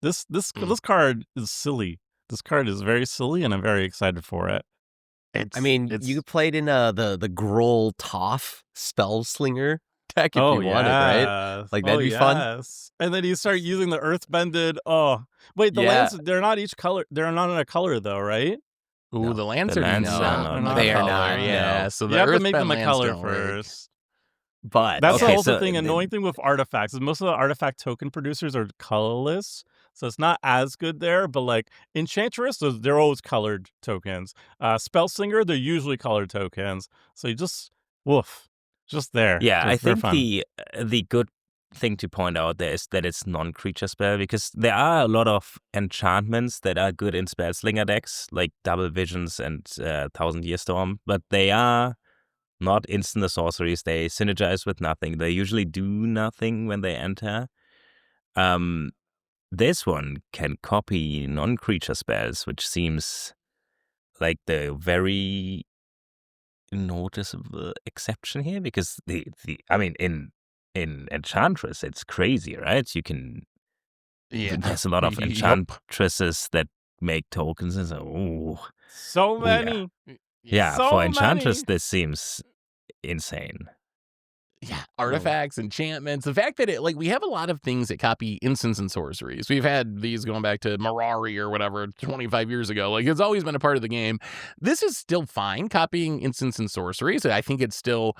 this card is silly. This card is very silly, and I'm very excited for it. I mean, you played in the Groll Toph Spell Slinger deck if you wanted, right? Like that'd be fun. And then you start using the Earthbended. Oh, wait, the lands, they're not each color. They're not in a color though, right? Ooh, No, the lands the are lands not. are not. They are color, not, Yeah, no. so You the have to Earthbend make them a lands color don't work. first. But That's okay, also so the thing. then- Annoying thing with artifacts is most of the artifact token producers are colorless, so it's not as good there. But like Enchantress, they're always colored tokens. Spellslinger, they're usually colored tokens. So you just there. Yeah, I They're think fun. the good thing to point out there is that it's non-creature spell, because there are a lot of enchantments that are good in Spellslinger decks, like Double Visions and Thousand Year Storm, but they are not instant sorceries. They synergize with nothing. They usually do nothing when they enter. This one can copy non-creature spells, which seems like the very noticeable exception here, because I mean, in Enchantress, it's crazy, right? You can Yeah. there's a lot of Yup. Enchantresses that make tokens, and so So yeah. many. Yeah, So for Enchantress, many. this seems insane. Yeah, artifacts, enchantments. The fact that we have a lot of things that copy instants and sorceries. We've had these going back to Mirari or whatever 25 years ago. Like, it's always been a part of the game. This is still fine copying instants and sorceries. I think it's still,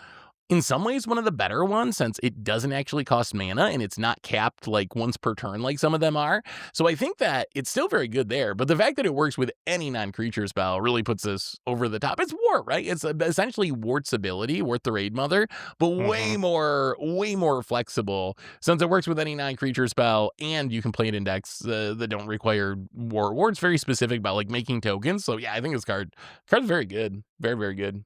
in some ways, one of the better ones, since it doesn't actually cost mana and it's not capped like once per turn like some of them are. So I think that it's still very good there. But the fact that it works with any non-creature spell really puts this over the top. It's Wart, right? It's essentially Wart's ability, Wart the Raid Mother, but way more flexible, since it works with any non-creature spell and you can play it in decks that don't require Wart. Wart's very specific about like making tokens. So yeah, I think this card's very good. Very, very good.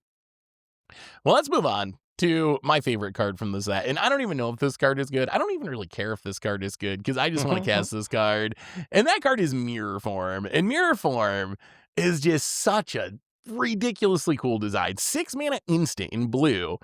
Well, let's move on to my favorite card from the set. And I don't even know if this card is good. I don't even really care if this card is good, because I just want to cast this card. And that card is Mirror Form. And Mirror Form is just such a ridiculously cool design. 6 mana instant in blue.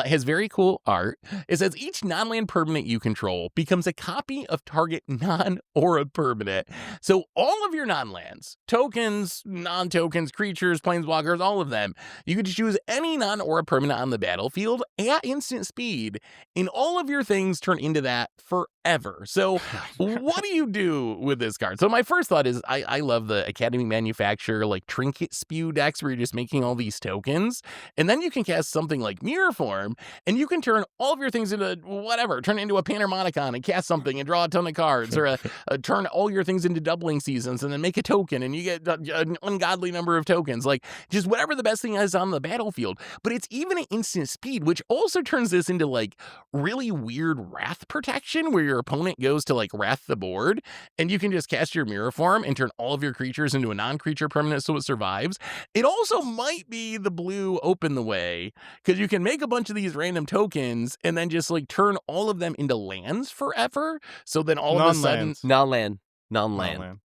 Has very cool art. It says each non-land permanent you control becomes a copy of target non-aura permanent. So all of your non-lands, tokens, non-tokens, creatures, planeswalkers, all of them, you could choose any non-aura permanent on the battlefield at instant speed, and all of your things turn into that forever. So what do you do with this card? So my first thought is I love the Academy Manufacturer like Trinket Spew decks where you're just making all these tokens, and then you can cast something like Mirror Form, and you can turn all of your things into whatever, turn it into a Panharmonicon and cast something and draw a ton of cards, or turn all your things into doubling seasons and then make a token and you get an ungodly number of tokens, like just whatever the best thing is on the battlefield. But it's even at instant speed, which also turns this into like really weird wrath protection, where your opponent goes to like wrath the board and you can just cast your Mirror Form and turn all of your creatures into a non-creature permanent so it survives. It also might be the blue Open the Way, because you can make a bunch of these random tokens and then just like turn all of them into lands forever. So then all of a sudden, Non-lands. non-land.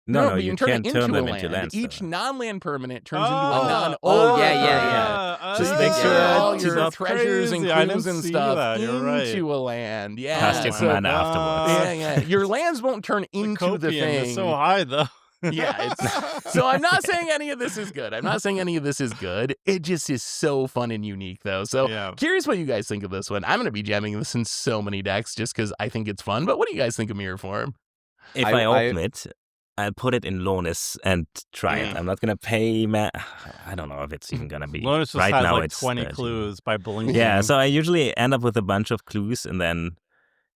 No, but you can turn can't it turn into them a into land. lands. Each though. non-land permanent turns into a Oh, non. oh, yeah. Just Yeah. make sure Yeah. all That's your treasures and crazy. I clues didn't and see stuff that. You're right. into a land. Yeah. Cost you Oh my mana afterwards. God. Yeah. Your lands won't turn into the copium thing. is so high though. Yeah, so I'm not saying any of this is good. It just is so fun and unique, though. So Yeah. curious what you guys think of this one. I'm going to be jamming this in so many decks just because I think it's fun. But what do you guys think of Mirror Form? If I open it, I'll put it in Lonis and try it. I'm not gonna pay. I don't know if it's even gonna be. Lotus just right has now, like it's 20 13. clues by blinking. Yeah, so I usually end up with a bunch of clues and then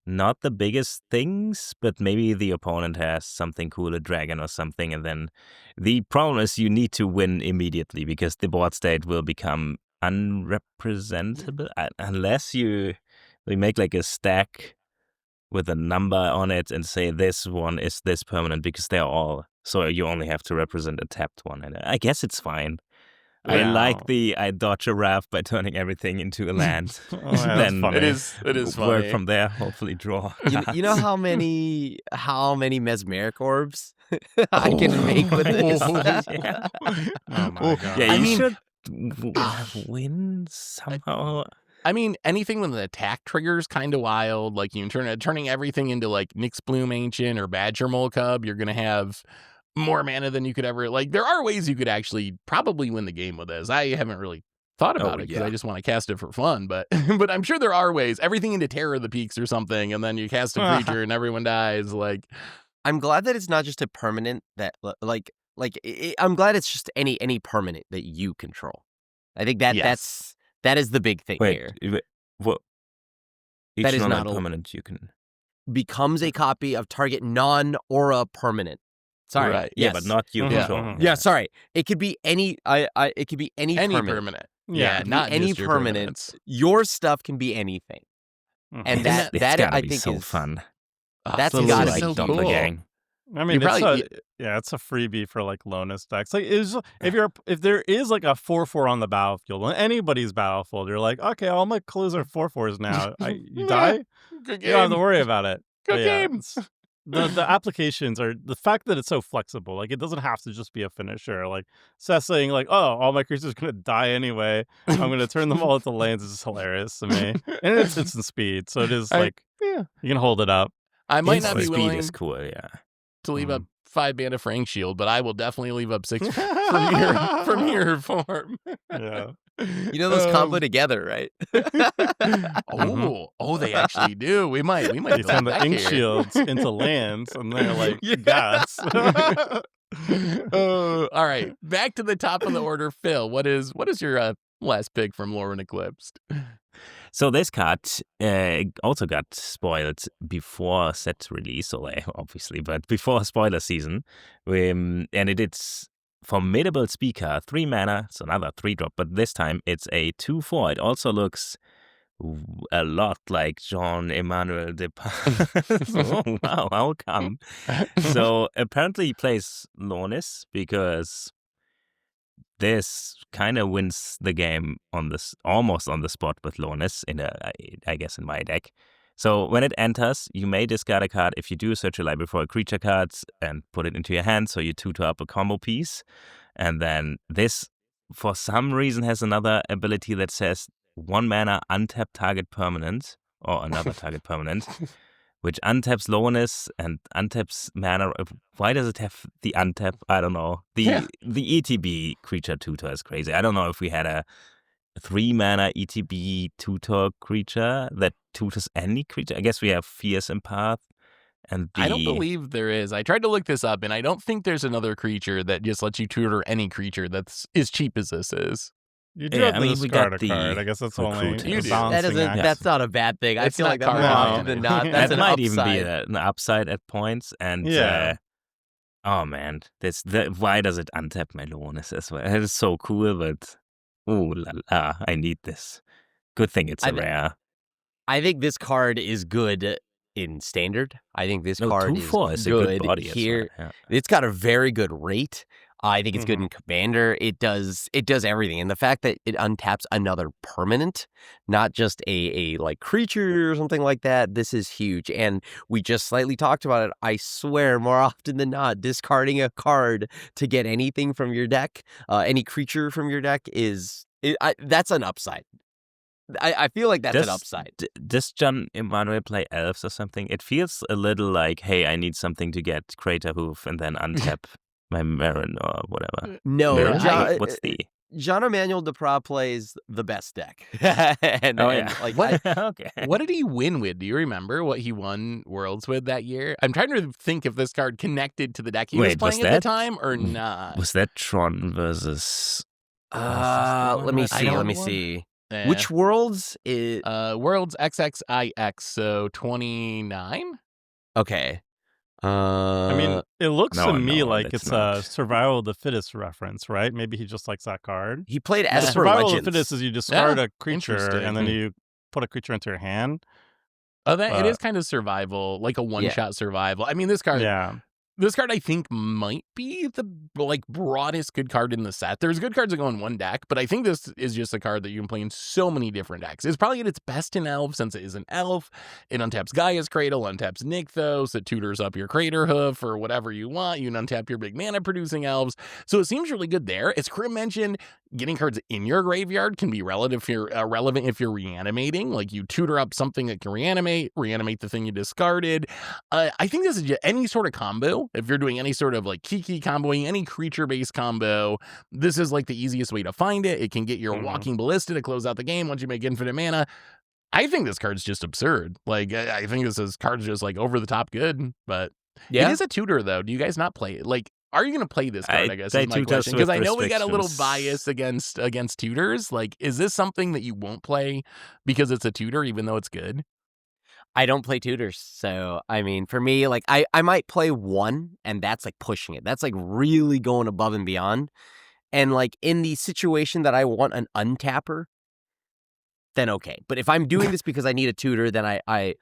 not the biggest things, but maybe the opponent has something cool, a dragon or something, and then the problem is you need to win immediately because the board state will become unrepresentable unless we make like a stack with a number on it and say this one is this permanent, because they're all, so you only have to represent a tapped one, and I guess it's fine. I like Wow. the I dodge a raft by turning everything into a land. Oh, yeah, that's Then funny. It is work funny. from there. Hopefully draw. You know how many mesmeric orbs I can make with this? Yeah. Oh my god. Yeah, I you mean- should win somehow. I mean, anything with an attack trigger is kind of wild. Like you turning everything into like Nyx Bloom Ancient or Badger Mole Cub, you're gonna have more mana than you could ever. Like there are ways you could actually probably win the game with this. I haven't really thought about it because yeah. I just want to cast it for fun. But but I'm sure there are ways. Everything into Terror of the Peaks or something, and then you cast a creature and everyone dies. Like I'm glad that it's not just a permanent that I'm glad it's just any permanent that you control. I think Yes. that is the big thing here. What? Each That is not a- non-permanent you can. Becomes a copy of target non-aura permanent. Sorry. Right. Yeah, Yes. but not you Mhm, control. mhm. Yeah, sorry. It could be any it could be any permanent. Yeah, Yeah, It could be not any just your permanent. permanents. Your stuff can be anything. Mhm. And It's that gotta I be think so is fun. That's this gotta is be so so cool. Doppelgang. I mean, You probably- it's a freebie for like Lonus decks. Like, if there is like a 4/4 on the battlefield, on anybody's battlefield, you're like, okay, all my clues are 4/4s now. You die, Good you don't have to game. worry about it. Good But yeah, game. the applications are the fact that it's so flexible. Like, it doesn't have to just be a finisher. Like, Seth saying like, oh, all my creatures are gonna die anyway. I'm gonna turn them all into lands is hilarious to me, and it's instant speed, so it is like Yeah. you can hold it up. I might Instant not be speed willing is cool. Yeah. to leave up 5 mana Frank Shield, but I will definitely leave up 6 from mirror form. Yeah. You know those combo together, right? Oh, they actually do. We might You build turn the that ink here. shields into lands, and they're like Yeah. gas. All right, back to the top of the order, Phil. What is your last pick from Lorwyn Eclipsed? So this card also got spoiled before set release, obviously, but before spoiler season. And it's Formidable Speaker, 3 mana, so another 3-drop, but this time it's a 2/4. It also looks a lot like Jean-Emmanuel Depard's. Oh, wow, how come? So apparently he plays Lornis because this kind of wins the game almost on the spot with Lornis I guess in my deck. So when it enters, you may discard a card if you do search your library for a creature card and put it into your hand, so you 2 up a combo piece. And then this, for some reason, has another ability that says 1 mana untap target permanent or another target permanent, which untaps Lornis and untaps mana. Why does it have the untap? I don't know. The ETB creature tutor is crazy. I don't know if we had a 3 mana ETB tutor creature that tutors any creature. I guess we have Fierce Empath. And I don't believe there is. I tried to look this up, and I don't think there's another creature that just lets you tutor any creature that's as cheap as this is. You do Yeah, have I to mean, we discard got a card. the I guess that's only recruiter. a You do. balancing act. That's not a bad thing. I It's feel not like that more card often hopping. than not. That's that an might upside. even be an upside at points. And Yeah. oh man, why does it untap my Lornis as well? It is so cool, but ooh la la, I need this. Good thing it's a I- rare. I think this card is good in standard. I think this card 2/4 is a good body here. as well. It's got a very good rate. I think it's good in Commander. It does everything, and the fact that it untaps another permanent, not just a like creature or something like that. This is huge, and we just slightly talked about it. I swear, more often than not, discarding a card to get anything from your deck, any creature from your deck that's an upside. I feel like that's an upside. Does John Emmanuel play elves or something? It feels a little like, hey, I need something to get Crater Hoof and then untap my Marin or whatever. No, Right. What's the? Jean-Emmanuel Deprat plays the best deck. and like What? Okay. What did he win with? Do you remember what he won Worlds with that year? I'm trying to think if this card connected to the deck he was Wait, was playing at the that- time or not. Was that Tron versus? let me see. don't Let me know. see. Eh. Which worlds is Worlds XXIX, so 29? okay? I mean, it looks no, to me no, like that's it's not. a survival of the fittest reference, right? Maybe he just likes that card. he played The Esper survival Legends. of the fittest is you discard Yeah, a creature interesting. and then you put a creature into your hand. Oh, that it But- is kind of survival, like a one-shot survival. I mean, this card, Yeah. This card, I think, might be the broadest good card in the set. There's good cards that go in one deck, but I think this is just a card that you can play in so many different decks. It's probably at its best in Elf, since it is an Elf. It untaps Gaia's Cradle, untaps Nykthos, it tutors up your Crater Hoof or whatever you want. You can untap your big mana-producing elves. So it seems really good there. As Krim mentioned, getting cards in your graveyard can be relevant if you're reanimating. Like, you tutor up something that can reanimate the thing you discarded. I think this is just any sort of combo. If you're doing any sort of like Kiki comboing, any creature-based combo, this is like the easiest way to find it. It can get your Walking Ballista to close out the game once you make infinite mana. I think this card's just absurd. Like, I think this card's just like over the top good, but it is a tutor though. Do you guys not play it? Like, are you going to play this card, I guess, is my question? Because I know we got a little bias against tutors. Like, is this something that you won't play because it's a tutor, even though it's good? I don't play tutors. So, I mean, for me, like, I might play one, and that's like pushing it. That's like really going above and beyond. And like in the situation that I want an untapper, then okay. But if I'm doing this because I need a tutor, then I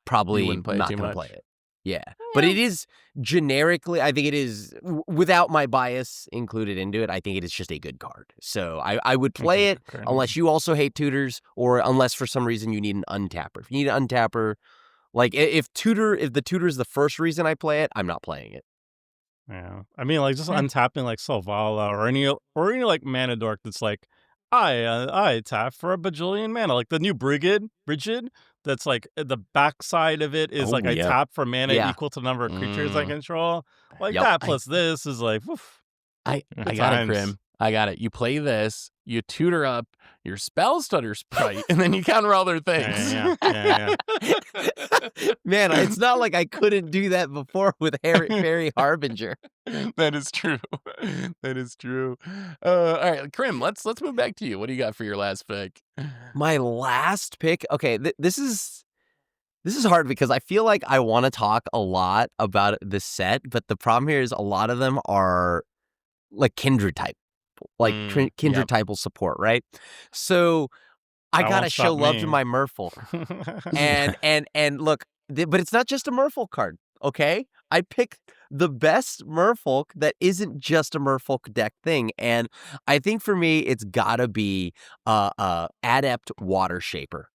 probably wouldn't play it not too going to much. play it. Yeah. But it is generically, I think it is, without my bias included into it, I think it is just a good card. So I would play it unless you also hate tutors, or unless for some reason you need an untapper. If you need an untapper, like if the tutor is the first reason I play it, I'm not playing it. Yeah. I mean, like, just untapping like Selvala or any like mana dork that's like, I tap for a bajillion mana. Like the new Brigid, that's like the backside of it is Oh, like I yeah. tap for mana Yeah. equal to the number of creatures I control. Like Yep. that plus this is like, woof. I Good got it, times. Krim. I got it. You play this, you tutor up your Spell Stutter Sprite, and then you counter all their things. Yeah. Man, it's not like I couldn't do that before with Fairy Harbinger. That is true. That is true. All right, Krim, let's move back to you. What do you got for your last pick? My last pick. Okay, this is hard because I feel like I want to talk a lot about this set, but the problem here is a lot of them are like Kindred type, like Kindred type will support, right? So I That gotta won't show stop love me. to my Merfolk, and look, but it's not just a Merfolk card, okay? I picked the best Merfolk that isn't just a Merfolk deck thing, and I think for me it's gotta be Adept Water Shaper.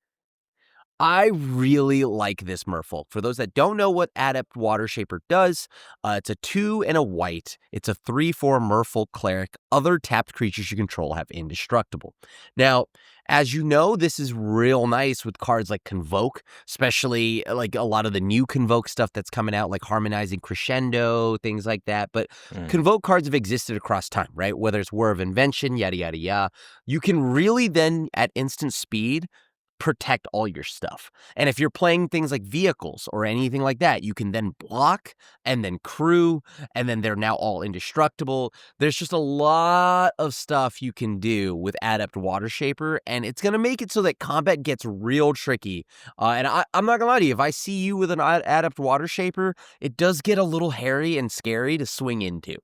I really like this Merfolk. For those that don't know what Adept Water Shaper does, it's a 2 and a white. It's a 3/4 Merfolk Cleric. Other tapped creatures you control have indestructible. Now, as you know, this is real nice with cards like Convoke, especially like a lot of the new Convoke stuff that's coming out, like Harmonizing Crescendo, things like that. But Convoke cards have existed across time, right? Whether it's War of Invention, yada, yada, yada. You can really then, at instant speed, protect all your stuff. And if you're playing things like vehicles or anything like that, you can then block and then crew, and then they're now all indestructible. There's just a lot of stuff you can do with Adept Water Shaper, and it's going to make it so that combat gets real tricky. And I'm not going to lie to you, if I see you with an Adept Water Shaper, it does get a little hairy and scary to swing into.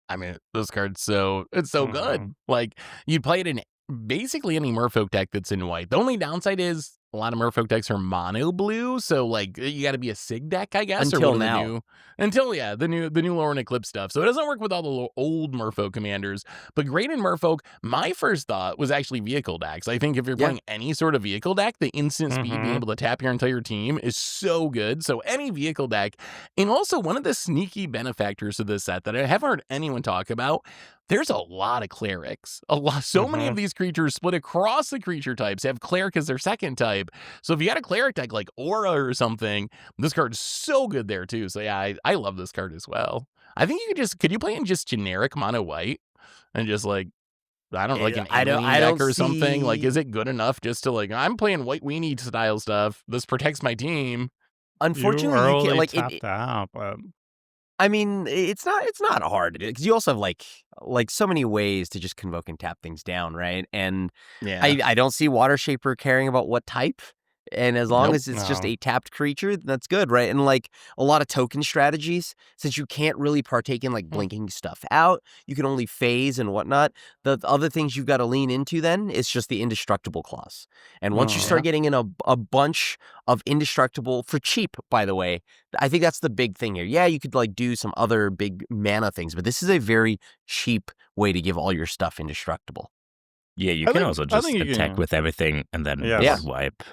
I mean, this card's so good. Like, you'd play it in basically any Merfolk deck that's in white. The only downside is a lot of Merfolk decks are mono blue, so like you got to be a Sig deck, I guess. Until or now. the new Lorwyn Eclipsed stuff. So it doesn't work with all the old Merfolk commanders. But great in Merfolk. My first thought was actually vehicle decks. I think if you're playing any sort of vehicle deck, the instant speed being able to tap your entire team is so good. So any vehicle deck, and also one of the sneaky benefactors of this set that I haven't heard anyone talk about. There's a lot of clerics. So many of these creatures split across the creature types have cleric as their second type. So if you got a cleric deck like Aura or something, this card's so good there too. So yeah, I love this card as well. I think could you play in just generic mono white and just like, I don't know, like an alien deck or something? Like, is it good enough just to like, I'm playing white weenie style stuff. This protects my team. Unfortunately, you can't like tapped out, but I mean, it's not hard because you also have like so many ways to just convoke and tap things down, right? And Yeah, I don't see Water Shaper caring about what type. And as long Nope. as it's just No. a tapped creature, that's good, right? And like a lot of token strategies, since you can't really partake in like blinking stuff out, you can only phase and whatnot. The other things you've got to lean into then is just the indestructible clause. And once you Oh, start getting in a bunch of indestructible for cheap, by the way, I think that's the big thing here. Yeah, you could like do some other big mana things, but this is a very cheap way to give all your stuff indestructible. Yeah, you I can think- also I just think you attack can- with everything and then Yes. Yeah. board wipe.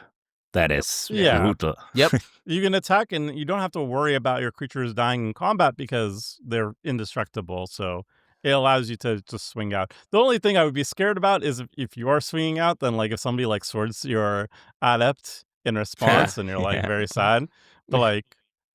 That is Yeah. brutal. Yep. You can attack, and you don't have to worry about your creatures dying in combat because they're indestructible. So it allows you to just swing out. The only thing I would be scared about is if you are swinging out, then like if somebody like swords your adept in response, and you're like Yeah. very sad. But like,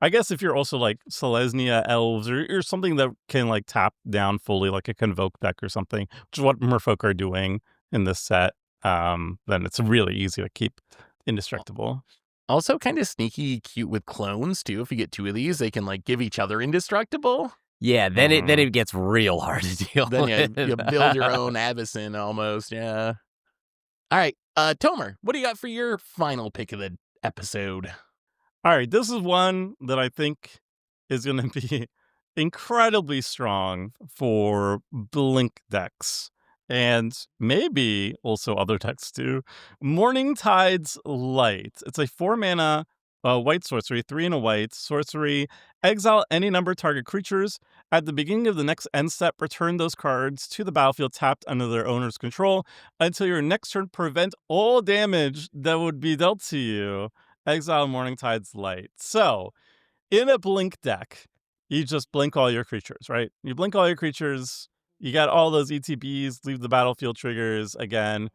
I guess if you're also like Selesnya elves or something that can like tap down fully, like a Convoke deck or something, which is what Merfolk are doing in this set, then it's really easy to keep indestructible. Also kind of sneaky cute with clones too. If you get 2 of these, they can like give each other indestructible. Yeah, then it gets real hard to deal Then with. you build your own Avacyn almost, yeah. All right, Tomer, what do you got for your final pick of the episode? All right, this is one that I think is going to be incredibly strong for Blink decks, and maybe also other decks too. Morningtide's Light. It's a 4-mana white sorcery, 3 and a white sorcery. Exile any number of target creatures. At the beginning of the next end step, return those cards to the battlefield tapped under their owner's control until your next turn. Prevent all damage that would be dealt to you. Exile Morningtide's Light. So, in a blink deck, you just blink all your creatures, right? You blink all your creatures, you got all those ETBs, leave the battlefield triggers again.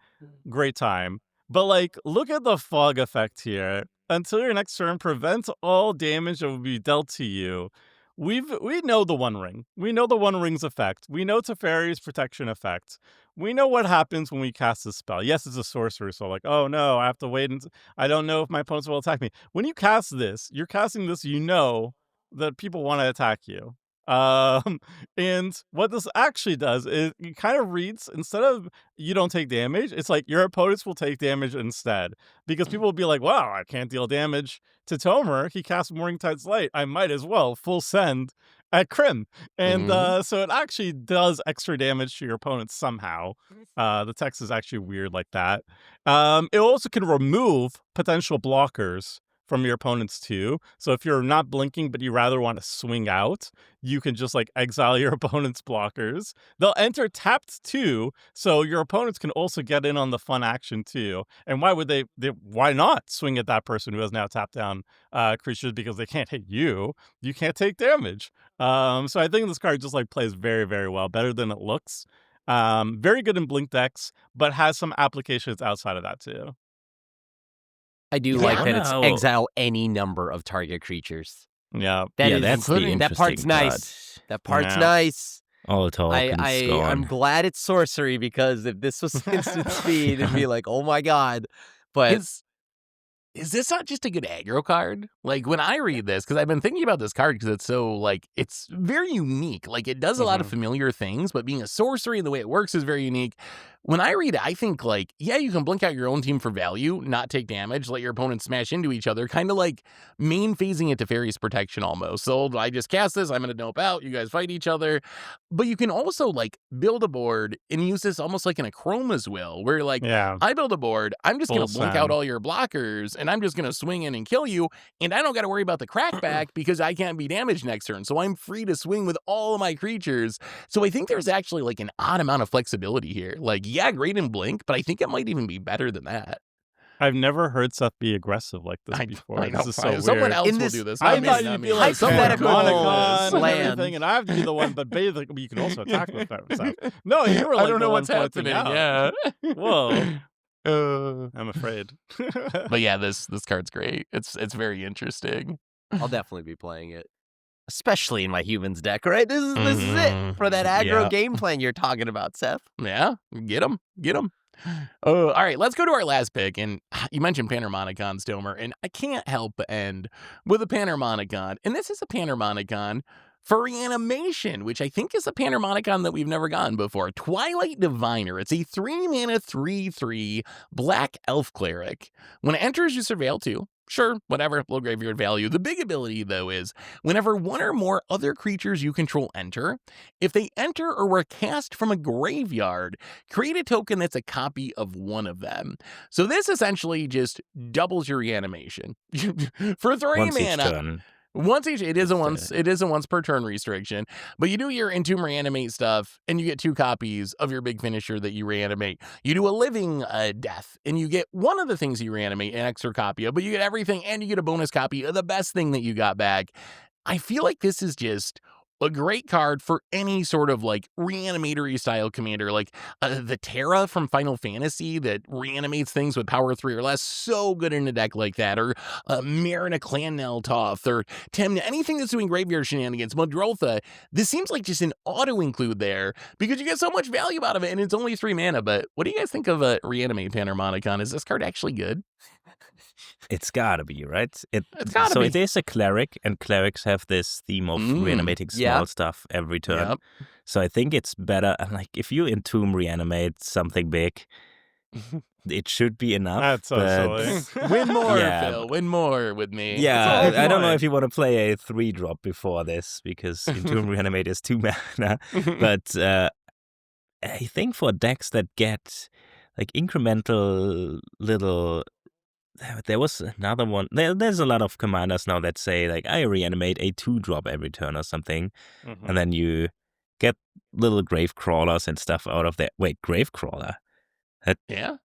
Great time. But like, look at the fog effect here. Until your next turn, prevent all damage that would be dealt to you. We know the One Ring. We know the One Ring's effect. We know Teferi's protection effect. We know what happens when we cast this spell. Yes, it's a sorcerer, so like, oh no, I have to wait and I don't know if my opponents will attack me. When you cast this, you're casting this, you know that people want to attack you. And what this actually does is it kind of reads, instead of you don't take damage, it's like your opponents will take damage instead. Because people will be like, wow, I can't deal damage to Tomer. He cast Morningtide's Light. I might as well full send at Crim. And so it actually does extra damage to your opponents somehow. The text is actually weird like that. It also can remove potential blockers from your opponents too. So if you're not blinking, but you rather want to swing out, you can just like exile your opponent's blockers. They'll enter tapped too, so your opponents can also get in on the fun action too. And why would they why not swing at that person who has now tapped down creatures? Because they can't hit you. You can't take damage. So I think this card just like plays very, very well, better than it looks. Very good in blink decks, but has some applications outside of that too. I do Yeah, like I that don't it's know. exile any number of target creatures. Yeah. That yeah, is- that's the including- that part's interesting nice. part. That part's Yeah. nice. All tokens I'm gone. glad it's sorcery, because if this was instant speed, it'd be like, oh my god. But Is this not just a good aggro card? Like when I read this, because I've been thinking about this card because it's so like it's very unique. Like it does a lot of familiar things, but being a sorcery and the way it works is very unique. When I read it, I think like, yeah, you can blink out your own team for value, not take damage, let your opponents smash into each other, kind of like main phasing it to Fairy's protection almost. So I just cast this, I'm gonna nope out, you guys fight each other. But you can also like build a board and use this almost like in a Chroma's Will, where like Yeah. I build a board, I'm just going to Full blink send. out all your blockers, and I'm just going to swing in and kill you, and I don't got to worry about the crackback because I can't be damaged next turn, so I'm free to swing with all of my creatures. So I think there's actually like an odd amount of flexibility here. Like, yeah, great in blink, but I think it might even be better than that. I've never heard Seth be aggressive like this before. I know. This is so Someone weird. else In will this- do this. I not me, thought not you'd me. be like Hypothetical Monicon and land. everything, and I have to be the one. But basically, you can also attack with that stuff. No, you were like I don't the know one what's pointing happening. out. Yeah. Whoa, I'm afraid. But yeah, this card's great. It's very interesting. I'll definitely be playing it, especially in my humans deck. Right, this is it for that aggro Yeah. game plan you're talking about, Seth. Yeah, get him. All right, let's go to our last pick. And you mentioned Panharmonicon, Stomer, and I can't help but end with a Panharmonicon. And this is a Panharmonicon For reanimation, which I think is a Panharmonicon that we've never gotten before, Twilight Diviner. It's a 3-mana 3/3 black elf cleric. When it enters, you surveil 2. Sure, whatever, low graveyard value. The big ability, though, is whenever one or more other creatures you control enter, if they enter or were cast from a graveyard, create a token that's a copy of one of them. So this essentially just doubles your reanimation. For 3 Once each mana. turn. Once each, it is a It's, once per turn restriction, but you do your Entomb Reanimate stuff, and you get 2 copies of your big finisher that you reanimate. You do a Living Death, and you get one of the things you reanimate, an extra copy of, but you get everything, and you get a bonus copy of the best thing that you got back. I feel like this is just a great card for any sort of like reanimatory style commander, like the Terra from Final Fantasy that reanimates things with power 3 or less. So good in a deck like that, or Marina Clan Neltoth, or Temna, anything that's doing graveyard shenanigans. Muldrotha, this seems like just an auto include there because you get so much value out of it, and it's only 3 mana. But what do you guys think of a Reanimate Panharmonicon? Is this card actually good? It's gotta be, right? It's gotta so be. it is a cleric, and clerics have this theme of reanimating small yeah. stuff every turn. Yep. So I think it's better. Like if you Entomb reanimate something big, it should be enough. That's so but silly. Win more, Yeah. Phil. Win more with me. Yeah, all I don't know fine. if you want to play a 3-drop before this because Entomb reanimate is 2 mana. But I think for decks that get like incremental little. There was another one. There's a lot of commanders now that say, like, I reanimate a 2-drop every turn or something. Mhm. And then you get little grave crawlers and stuff out of that. Wait, grave crawler? That Yeah.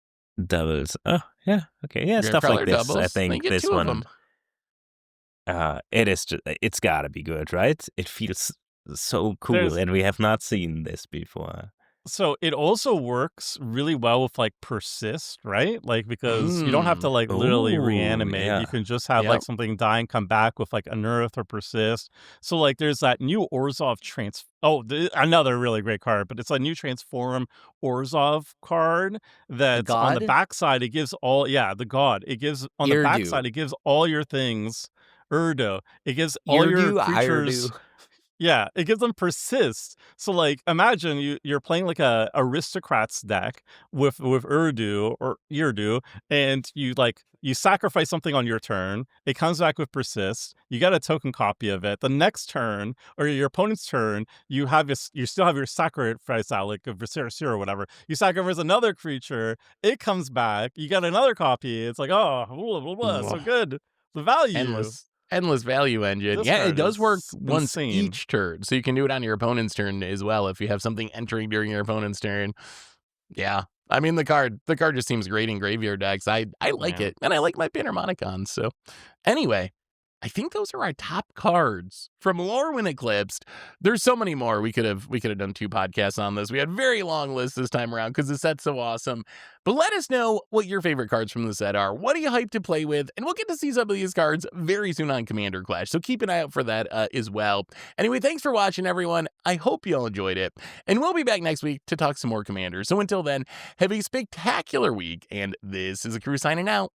doubles. Oh, yeah. Okay. Yeah, Grave stuff Crawler like this. doubles. I They think get this 2 of one, them. it is just, it's gotta be good, right? It feels so cool. There's- And we have not seen this before. So it also works really well with like persist, right? Like because you don't have to like literally Ooh, reanimate. yeah. You can just have Yep. like something die and come back with like unearth or persist. So like there's that new Orzhov another really great card, but it's a new transform Orzhov card that's on the god? backside. It gives all the god. It gives on the Irdu. backside. It gives all your things. Urdu. It gives all your Irdu, creatures. Irdu. Yeah, it gives them persist. So like imagine you're playing like a aristocrats deck with Urdu or Irdu, and you sacrifice something on your turn, it comes back with persist, you get a token copy of it. The next turn or your opponent's turn, you still have your sacrifice out, like a Viserys or whatever. You sacrifice another creature, it comes back, you get another copy. It's like, oh, blah, blah, blah, so good. The value. Endless value engine. This Yeah, it card does work is once insane. each turn. So you can do it on your opponent's turn as well if you have something entering during your opponent's turn. Yeah. I mean, the card just seems great in graveyard decks. I like Yeah. it. And I like my Panharmonicons. So anyway, I think those are our top cards from Lorwyn Eclipsed. There's so many more. We could have done 2 podcasts on this. We had very long lists this time around because the set's so awesome. But let us know what your favorite cards from the set are. What are you hyped to play with? And we'll get to see some of these cards very soon on Commander Clash. So keep an eye out for that as well. Anyway, thanks for watching, everyone. I hope you all enjoyed it. And we'll be back next week to talk some more Commanders. So until then, have a spectacular week. And this is a crew signing out.